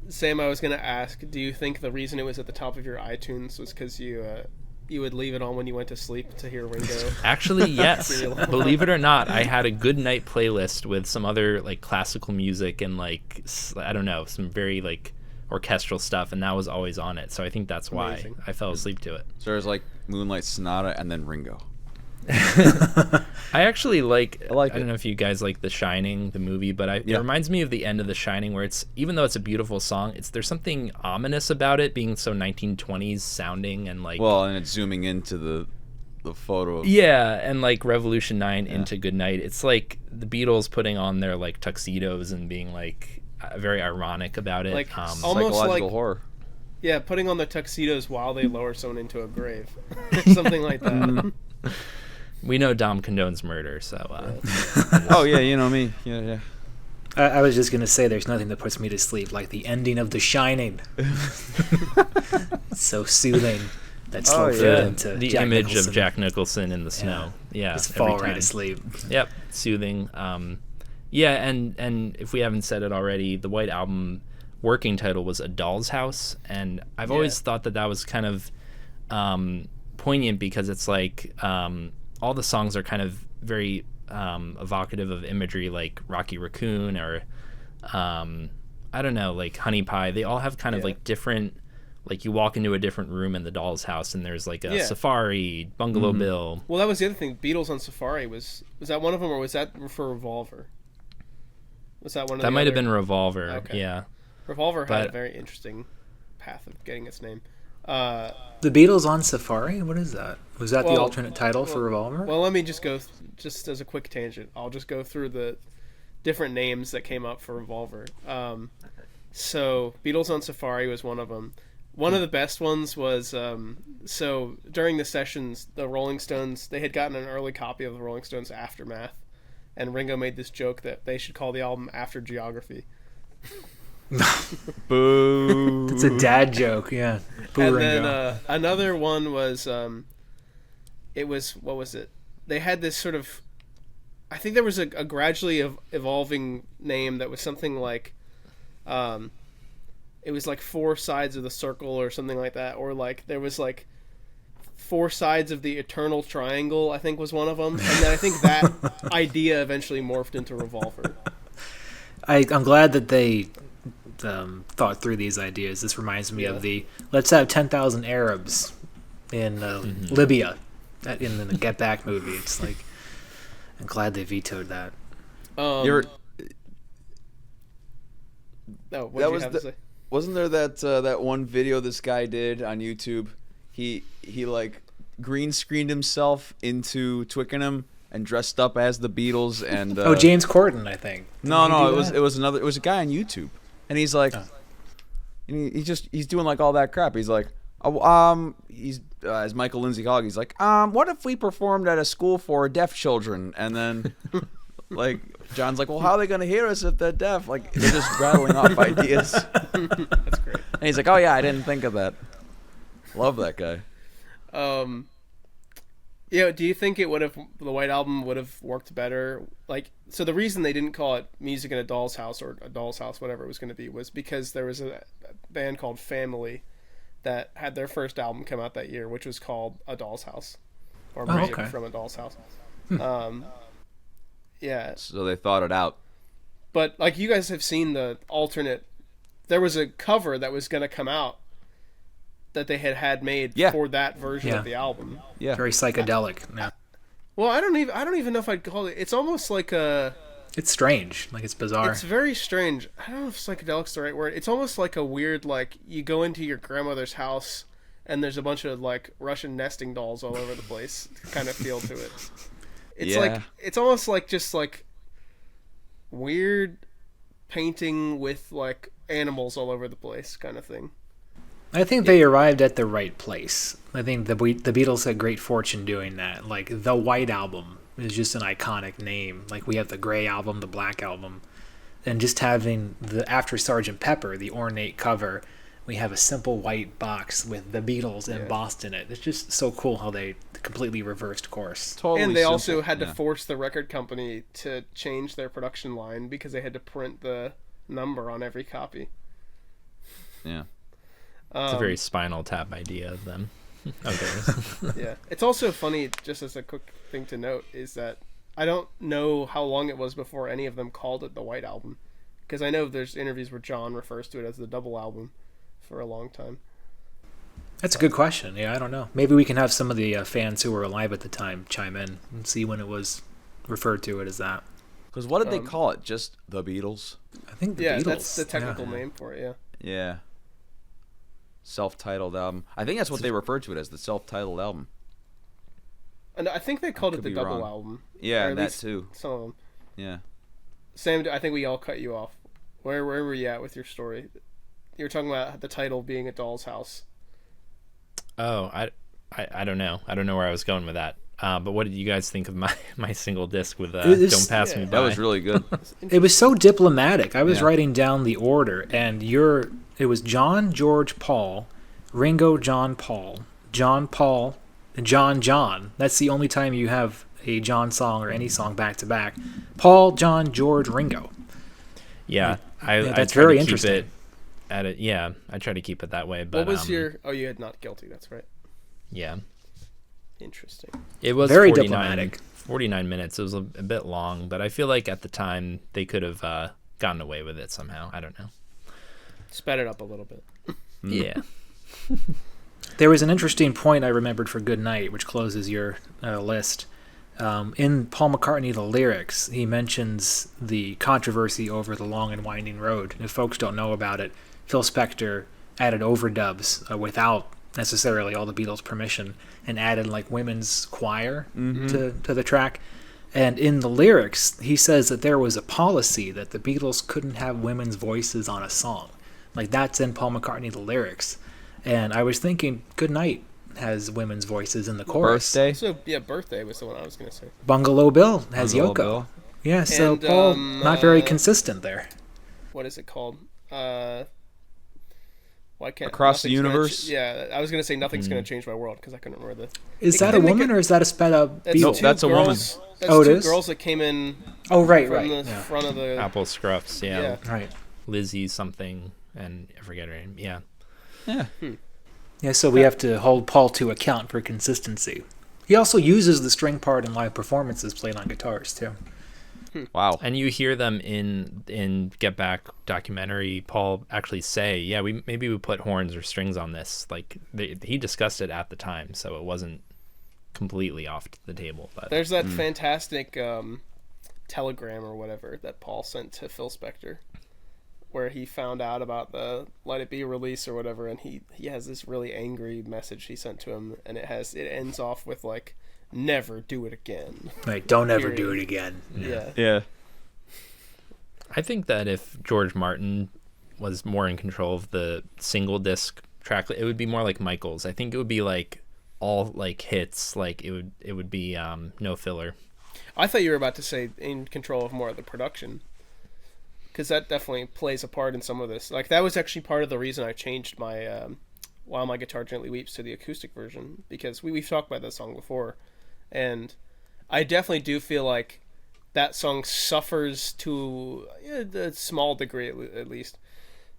Sam, I was going to ask, do you think the reason it was at the top of your iTunes was because you would leave it on when you went to sleep to hear Ringo? Actually, yes. Really long. Believe it or not, I had a Good Night playlist with some other like classical music and like I don't know, some very like orchestral stuff, and that was always on it. So I think that's why Amazing. I fell asleep to it. So there's like Moonlight Sonata and then Ringo. I actually like I like I don't it. know if you guys like The Shining, the movie, but it reminds me of the end of The Shining, where it's, even though it's a beautiful song, there's something ominous about it being so 1920s sounding, and like, Well, and it's zooming into the photo of yeah, and like Revolution 9 into Goodnight. It's like the Beatles putting on their like tuxedos and being like very ironic about it. Like, almost psychological like horror. Yeah, putting on their tuxedos while they lower someone into a grave, something like that. We know Dom condones murder, so Oh yeah, you know me. Yeah. I was just gonna say, there's nothing that puts me to sleep like the ending of The Shining. It's so soothing. That slow fade into the Jack image Nicholson. of Jack Nicholson in the snow. Yeah, Just every fall right time. asleep. Yep, soothing. Yeah, and if we haven't said it already, the White Album working title was A Doll's House, and I've always thought that was kind of poignant, because it's like all the songs are kind of very evocative of imagery, like Rocky Raccoon or I don't know, like Honey Pie. They all have kind of like different, like you walk into a different room in the doll's house and there's like a safari, Bungalow Bill. Well, that was the other thing. Beatles on Safari was that one of them, or was that for Revolver? Was that one of That the might have other- been Revolver. Okay. Yeah. Revolver had But- a very interesting path of getting its name. The Beatles on Safari? What is that? Was that the Well- alternate title for Revolver? Well, let me just go, just as a quick tangent, I'll just go through the different names that came up for Revolver. So, Beatles on Safari was one of them. One of the best ones was, so during the sessions, the Rolling Stones, they had gotten an early copy of the Rolling Stones Aftermath, and Ringo made this joke that they should call the album After Geography. Boo. It's a dad joke, yeah. Boo And Ringo. then another one was, it was, what was it? They had this sort of, I think there was a gradually evolving name that was something like, it was like four sides of the circle or something like that, or like there was like four sides of the eternal triangle, I think was one of them, and then I think that idea eventually morphed into Revolver. I'm glad that they thought through these ideas. This reminds me of the let's have 10,000 Arabs in Libya in the Get Back movie. It's like, I'm glad they vetoed that. No, what did you have to say? Wasn't there that one video this guy did on YouTube? He like green screened himself into Twickenham and dressed up as the Beatles and James Corden, I think. No, Didn't he it do was that? it was a guy on YouTube, and he's like, and he's doing like all that crap. He's like, he's as Michael Lindsay Hogg. He's like, what if we performed at a school for deaf children? And then like John's like, well, how are they gonna hear us if they're deaf? Like they're just rattling off ideas. That's great. And he's like, oh yeah, I didn't think of that. Love that guy. Yeah, do you think the White Album would have worked better? Like, so the reason they didn't call it Music in a Doll's House or A Doll's House, whatever it was going to be, was because there was a band called Family that had their first album come out that year, which was called A Doll's House, or Music from a Doll's House. Yeah. So they thought it out. But like, you guys have seen the alternate. There was a cover that was going to come out that they had made for that version of the album. Yeah. Very psychedelic. Yeah. Well, I don't even know if I'd call it. It's almost like a. It's strange. Like, it's bizarre. It's very strange. I don't know if psychedelic's the right word. It's almost like a weird, like, you go into your grandmother's house and there's a bunch of like Russian nesting dolls all over the place kind of feel to it. It's like, it's almost like just like weird painting with like animals all over the place kind of thing. I think they arrived at the right place. I think the Beatles had great fortune doing that. Like, the White Album is just an iconic name. Like, we have the Gray Album, the Black Album, and just having the After Sgt. Pepper, the ornate cover, we have a simple white box with the Beatles embossed in it. It's just so cool how they completely reversed course. Totally. And they simple. also had to force the record company to change their production line because they had to print the number on every copy. Yeah. It's a very Spinal Tap idea of them. Okay. Yeah. It's also funny, just as a quick thing to note, is that I don't know how long it was before any of them called it the White Album. Because I know there's interviews where John refers to it as the double album for a long time. That's a good question. Yeah, I don't know. Maybe we can have some of the fans who were alive at the time chime in and see when it was referred to it as that. Because what did they call it? Just the Beatles? I think the Yeah, Beatles. that's the technical name for it, yeah. Yeah. Self-titled album. I think that's what they referred to it as, the self-titled album. And I think they called it could the be double wrong. album. Yeah, Or at that least too. Some of them. Yeah. Sam, I think we all cut you off. Where were you at with your story? You were talking about the title being A Doll's House. Oh, I don't know. I don't know where I was going with that. But what did you guys think of my single disc with It's- Don't Pass Me By? That was really good. It was so diplomatic. I was Yeah. writing down the order, and it was John, George, Paul, Ringo, John, Paul, and John. That's the only time you have a John song or any song back to back. Paul, John, George, Ringo. Yeah, I that's try very to keep interesting. it at it. Yeah, I try to keep it that way. But What was your... Oh, you had Not Guilty, that's right. Yeah, Interesting. it was Very 49, diplomatic. 49 minutes. It was a bit long, but I feel like at the time they could have gotten away with it somehow. I don't know. Sped it up a little bit. Yeah. There was an interesting point I remembered for Good Night, which closes your list. In Paul McCartney, the lyrics, he mentions the controversy over the long and winding road. If folks don't know about it, Phil Spector added overdubs without necessarily all the Beatles' permission and added like women's choir to the track. And in the lyrics, he says that there was a policy that the Beatles couldn't have women's voices on a song. Like that's in Paul McCartney, the lyrics. And I was thinking, Good Night has women's voices in the chorus. Birthday? So, yeah, Birthday was the one I was going to say. Bungalow Bill has Bungalow Yoko. Bill. Yeah, so And, Paul, not very consistent there. What is it called? Why can't Across the Nothing's Gonna Universe? Yeah, I was going to say Nothing's Going to Change My World because I couldn't remember the... Is that a Didn't they woman get- or is that a sped up That's No, Beatle? two that's a woman. girls, That's Oh, it two is? girls that came in Oh, right, from right. the Yeah. front of the... Apple Scruffs. Yeah. Yeah. Right. Lizzie something, and I forget her name. Yeah. Yeah. Yeah, so we have to hold Paul to account for consistency. He also uses the string part in live performances played on guitars, too. Wow. And you hear them in Get Back documentary. Paul actually say, "Yeah, maybe we put horns or strings on this." Like he discussed it at the time, so it wasn't completely off the table. But There's that fantastic telegram or whatever that Paul sent to Phil Spector, where he found out about the Let It Be release or whatever, and he has this really angry message he sent to him, and it ends off with like, "Never do it again." Like, don't ever Period. do it again. Yeah. Yeah. I think that if George Martin was more in control of the single disc track, it would be more like Michael's. I think it would be like all like hits. Like it would be no filler. I thought you were about to say in control of more of the production, because that definitely plays a part in some of this. Like that was actually part of the reason I changed my "While My Guitar Gently Weeps" to the acoustic version, because we've talked about that song before, and I definitely do feel like that song suffers to a small degree, at least,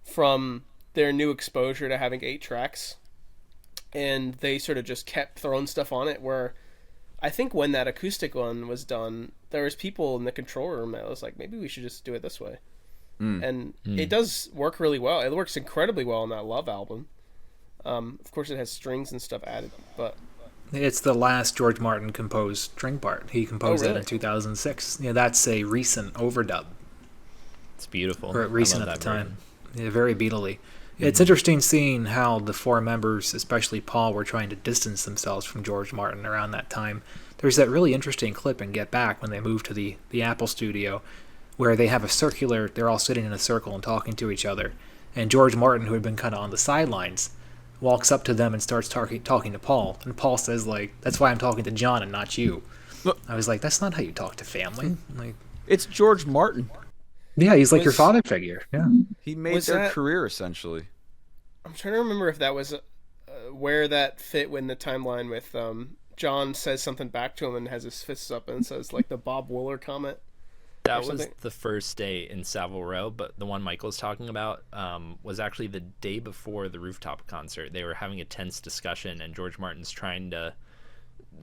from their new exposure to having 8 tracks, and they sort of just kept throwing stuff on it. Where I think when that acoustic one was done, there was people in the control room that was like, maybe we should just do it this way. And it does work really well. It works incredibly well on that Love album. Of course, it has strings and stuff added, but It's the last George Martin composed string part. He composed that really? in 2006. Yeah, that's a recent overdub. It's beautiful. Or I recent love at the that time. version. Yeah, very Beatle-y. It's interesting seeing how the 4 members, especially Paul, were trying to distance themselves from George Martin around that time. There's that really interesting clip in Get Back when they moved to the Apple studio where they have they're all sitting in a circle and talking to each other. And George Martin, who had been kind of on the sidelines, walks up to them and starts talking to Paul. And Paul says, like, that's why I'm talking to John and not you. I was like, that's not how you talk to family. Like, It's George Martin. yeah, he's like your Was- father figure. Yeah. He made Was their that- career, essentially. I'm trying to remember if that was where that fit in the timeline with John says something back to him and has his fists up and says like the Bob Wooler comment. That or was something. the first day in Savile Row, but the one Michael's talking about was actually the day before the rooftop concert. They were having a tense discussion, and George Martin's trying to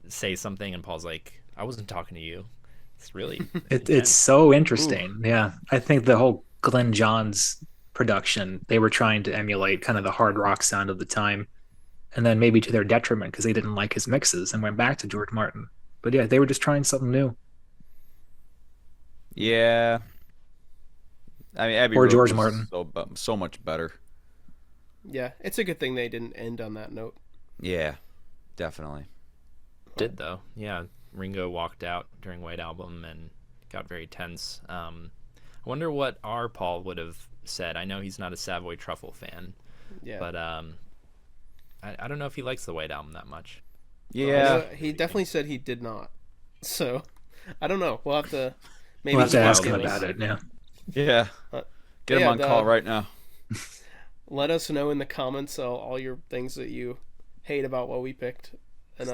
say something, and Paul's like, "I wasn't talking to you." It's really It's so interesting. Yeah. I think the whole Glenn Johns production, they were trying to emulate kind of the hard rock sound of the time, and then maybe to their detriment because they didn't like his mixes and went back to George Martin. But yeah, they were just trying something new. Yeah. I mean, Abbey Or Road George was Martin. so much better. Yeah, it's a good thing they didn't end on that note. Yeah, definitely. Did though, yeah. Ringo walked out during White Album and got very tense. I wonder what our Paul would have said. I know he's not a Savoy Truffle fan, Yeah, but I don't know if he likes the White Album that much. Yeah. he definitely said he did not. So I don't know. We'll have to maybe We'll have to ask him wild about it. Yeah. Yeah. Get him yeah, on call right now. let us know in the comments all your things that you hate about what we picked. And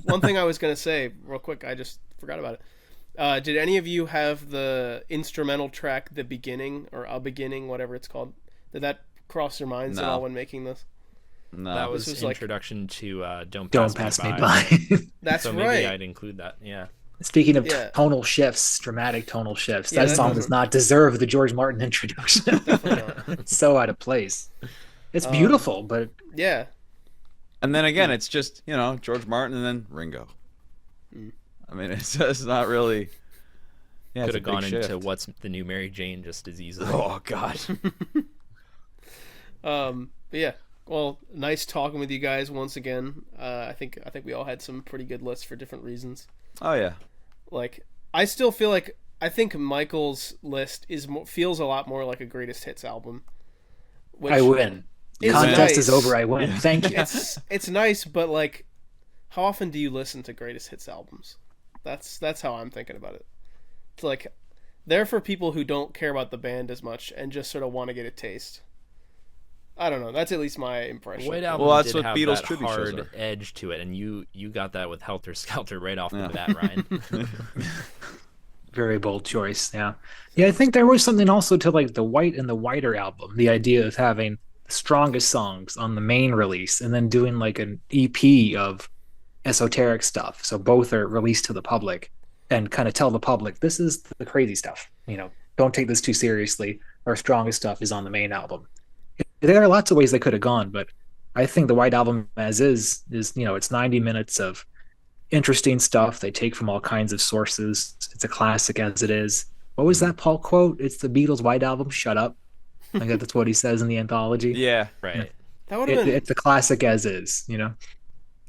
one thing I was gonna say real quick, I just forgot about it. Did any of you have the instrumental track, The Beginning, or A Beginning, whatever it's called? Did that cross your minds at No. all when making this? No. That was was like- introduction to Don't Don't pass me By. by. That's So maybe right. I'd include that. Yeah. Speaking of Yeah. tonal shifts, dramatic tonal shifts, Yeah, that that song does doesn't- not deserve the George Martin introduction. It's so out of place. It's beautiful, but Yeah. And then again, it's just, George Martin and then Ringo. I mean, it's just not really. Yeah, Could it's have a big gone into shift. What's the New Mary Jane just as easily. Oh, God. But yeah. Well, nice talking with you guys once again. I think we all had some pretty good lists for different reasons. Oh, yeah. Like, I still feel like I think Michael's list feels a lot more like a greatest hits album. Which I win. is Contest nice. is over. I win. Thank you. It's nice, but like, how often do you listen to greatest hits albums? That's how I'm thinking about it. It's like they're for people who don't care about the band as much and just sort of want to get a taste. I don't know. That's at least my impression. White Album Well, that's did what have Beatles that tribute shows hard are. edge to it, and you got that with Helter Skelter right off the bat, Ryan. Very bold choice. Yeah. Yeah, I think there was something also to like the White and the Whiter album. The idea of having the strongest songs on the main release and then doing like an EP of esoteric stuff. So both are released to the public and kind of tell the public this is the crazy stuff. Don't take this too seriously. Our strongest stuff is on the main album. There are lots of ways they could have gone, but I think the White Album as is it's 90 minutes of interesting stuff they take from all kinds of sources. It's a classic as it is. What was that Paul quote? It's the Beatles' White Album. Shut up. I think that's what he says in the anthology. Yeah. Right. That would have been. It's a classic as is.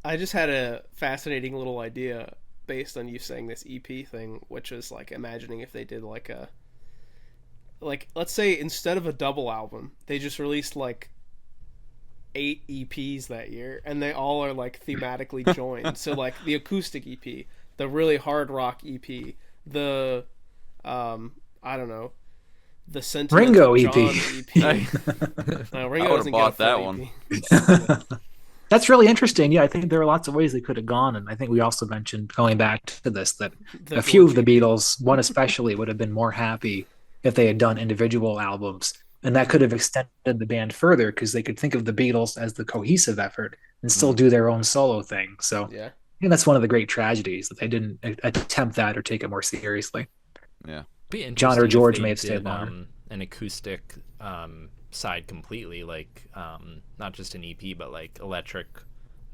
I just had a fascinating little idea based on you saying this EP thing, which was like imagining if they did like let's say instead of a double album, they just released like 8 EPs that year, and they all are like thematically joined. So like the acoustic EP, the really hard rock EP, the I don't know, the Sentimental Ringo EP. John EP. No, Ringo I would've doesn't bought get a that full one. EP. That's really interesting. Yeah, I think there are lots of ways they could have gone. And I think we also mentioned, going back to this, that The a few of George the EP. Beatles, one especially, would have been more happy if they had done individual albums. And that could have extended the band further because they could think of the Beatles as the cohesive effort and still do their own solo thing. So Yeah. I think that's one of the great tragedies that they didn't attempt that or take it more seriously. Yeah. Be John or interesting if George they may have stayed did, longer. an acoustic side completely, like not just an EP, but like electric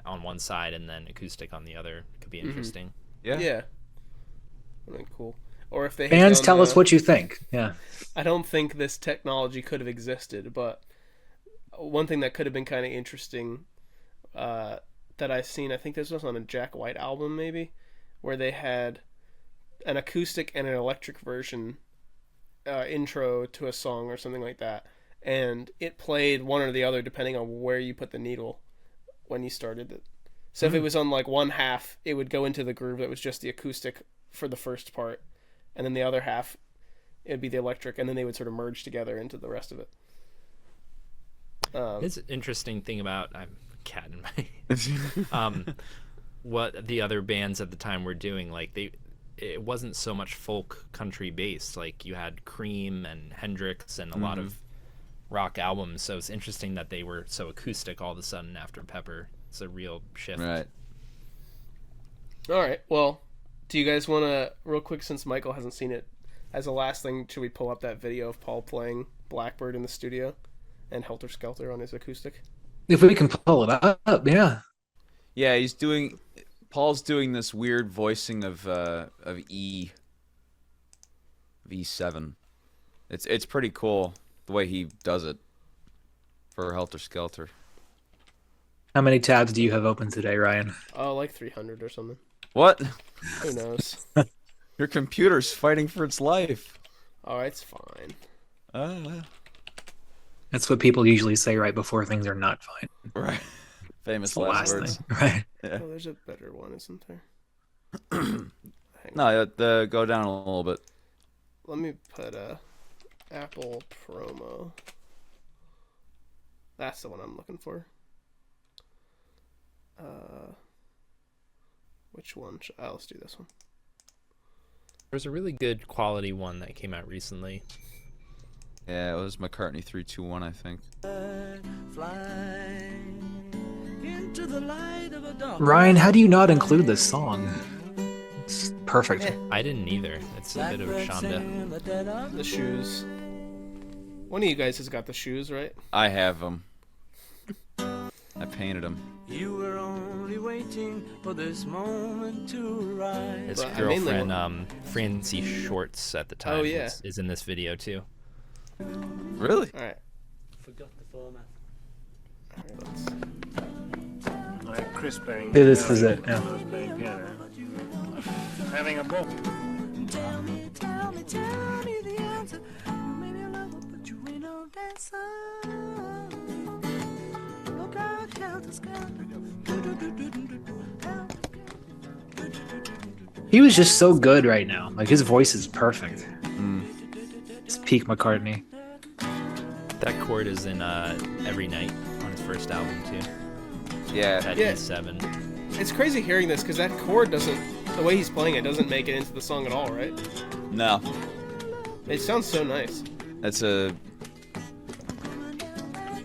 on one side and then acoustic on the other. Could be interesting. Yeah. Yeah. I mean, cool. Or if they had Fans, done tell us the- what you think. Yeah. I don't think this technology could have existed, but one thing that could have been kind of interesting that I've seen, I think this was on a Jack White album maybe, where they had an acoustic and an electric version intro to a song or something like that, and it played one or the other depending on where you put the needle when you started it. So if it was on like one half, it would go into the groove that was just the acoustic for the first part, and then the other half it'd be the electric, and then they would sort of merge together into the rest of it. It's an interesting thing about I'm cat in my what the other bands at the time were doing. Like it wasn't so much folk country based. Like you had Cream and Hendrix and a lot of rock albums. So it's interesting that they were so acoustic all of a sudden after Pepper. It's a real shift. Right. All right. Well, do you guys want to, real quick, since Michael hasn't seen it, as a last thing, should we pull up that video of Paul playing Blackbird in the studio and Helter Skelter on his acoustic? If we can pull it up, yeah. Yeah, Paul's doing this weird voicing of E7. It's pretty cool the way he does it for Helter Skelter. How many tabs do you have open today, Ryan? Oh, like 300 or something. What? Who knows? Your computer's fighting for its life. Oh, it's fine. That's what people usually say right before things are not fine. Right. Famous It's the last last words. thing, right? Yeah. Oh, there's a better one, isn't there? No, go down a little bit. Let me put Apple promo. That's the one I'm looking for. Which one? Let's do this one. There's a really good quality one that came out recently. Yeah, it was McCartney 321, I think. Ryan, how do you not include this song? It's perfect. I didn't either. It's a bit of a Shonda. The shoes. One of you guys has got the shoes, right? I have them. I painted them. You were only waiting for this moment to arrive. His But I mainly girlfriend, Francie Shorts at the time, Oh, yeah. is in this video too. Really? All right. Forgot the format. Like Chris playing. Yeah, this is it, yeah. Chris playing piano. Having a ball. Tell me the answer. You may be a lover, but you ain't no dancer. Look out, helter skelter. He was just so good right now. Like, his voice is perfect. It's peak McCartney. That chord is in Every Night on his first album too. Yeah. At Yeah. E7. It's crazy hearing this because that chord doesn't, the way he's playing it doesn't make it into the song at all, right? No. It sounds so nice. That's a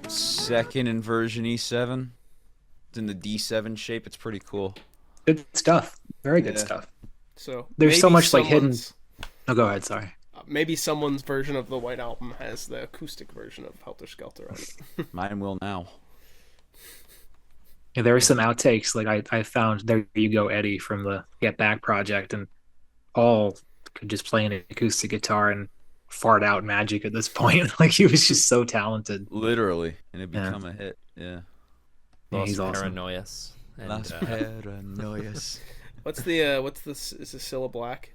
second inversion E7. It's in the D7 shape. It's pretty cool. Good stuff. Very good Yeah. stuff. So There's so maybe much, like, hidden- someone's- Oh, go ahead, sorry. Maybe someone's version of the White Album has the acoustic version of Helter Skelter on it. Mine will now. Yeah, there were some outtakes. Like, I found There You Go, Eddie from the Get Back project, and Paul could just play an acoustic guitar and fart out magic at this point. Like, he was just so talented. Literally. And it Yeah. become a hit. Yeah. Yeah, Los he's awesome. Paranoias. And, Las Paranoias. What's this? Is this Cilla Black?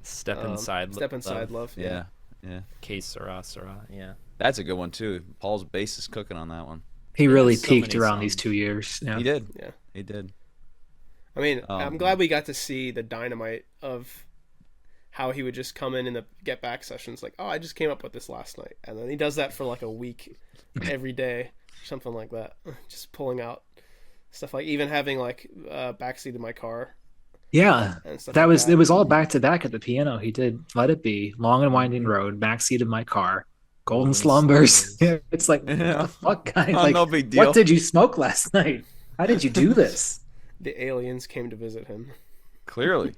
Step Inside. Step Inside Love. Yeah. Yeah. Case Sarah Sarah. Yeah. That's a good one, too. Paul's bass is cooking on that one. He really so peaked many around these songs. 2 years. Yeah. He did. Yeah. He did. I mean, I'm Um, glad we got to see the dynamite of how he would just come in the Get Back sessions like, oh, I just came up with this last night. And then he does that for like a week every day, something like that. Just pulling out stuff like even having like Backseat of My Car Yeah. and stuff That like was that. it was all back to back at the piano. He did Let It Be, Long and Winding Road, Backseat of My Car, Golden Slumbers. It's like, what the fuck, guy? Oh, Like, no big deal. what did you smoke last night? How did you do this? The aliens came to visit him. Clearly.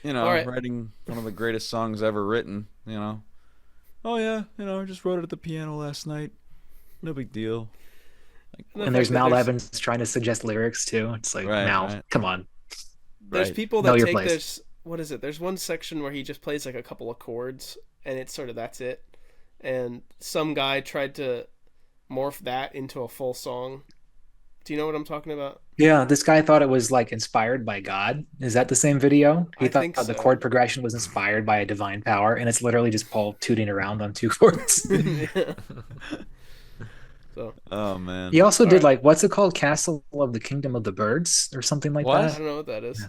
You know, All right. writing one of the greatest songs ever written, you know. Oh, yeah, I just wrote it at the piano last night. No big deal. the And there's fact that Mal Evans trying to suggest lyrics too. It's like, Right, Mal, right. come on. There's Right. people Know that your take place. this. What is it? There's one section where he just plays like a couple of chords, and it's sort of that's it. And some guy tried to morph that into a full song. Do you know what I'm talking about? Yeah, this guy thought it was like inspired by God. Is that the same video? He I thought think the so. chord progression was inspired by a divine power, and it's literally just Paul tooting around on two chords. Yeah. So Oh, man. He also All did right. like, what's it called? Castle of the Kingdom of the Birds or something like What? I that. don't know what that is.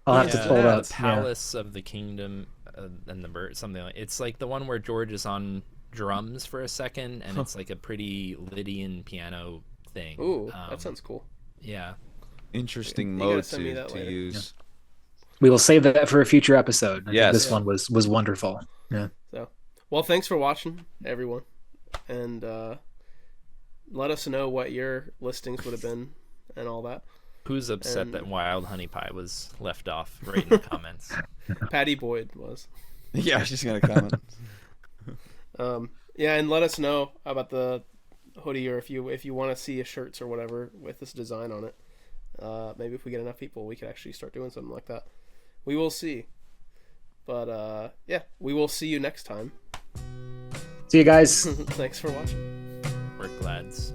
I'll have Yeah, to pull it up. The Palace of the Kingdom and the Bird, something like. It's like the one where George is on drums for a second, and it's like a pretty Lydian piano thing. Ooh, that sounds cool. Yeah. Interesting You gotta mode send me that to later. use. We will save that for a future episode. I think Yes. this one was wonderful. Yeah. So, well, thanks for watching, everyone, and let us know what your listings would have been and all that. Who's upset And- that Wild Honey Pie was left off right in the comments? Patty Boyd was. Yeah, she's gonna comment. Yeah, and let us know about the hoodie, or if you want to see a shirts or whatever with this design on it. Maybe if we get enough people, we could actually start doing something like that. We will see. But yeah, we will see you next time. See you guys. Thanks for watching. Work lads.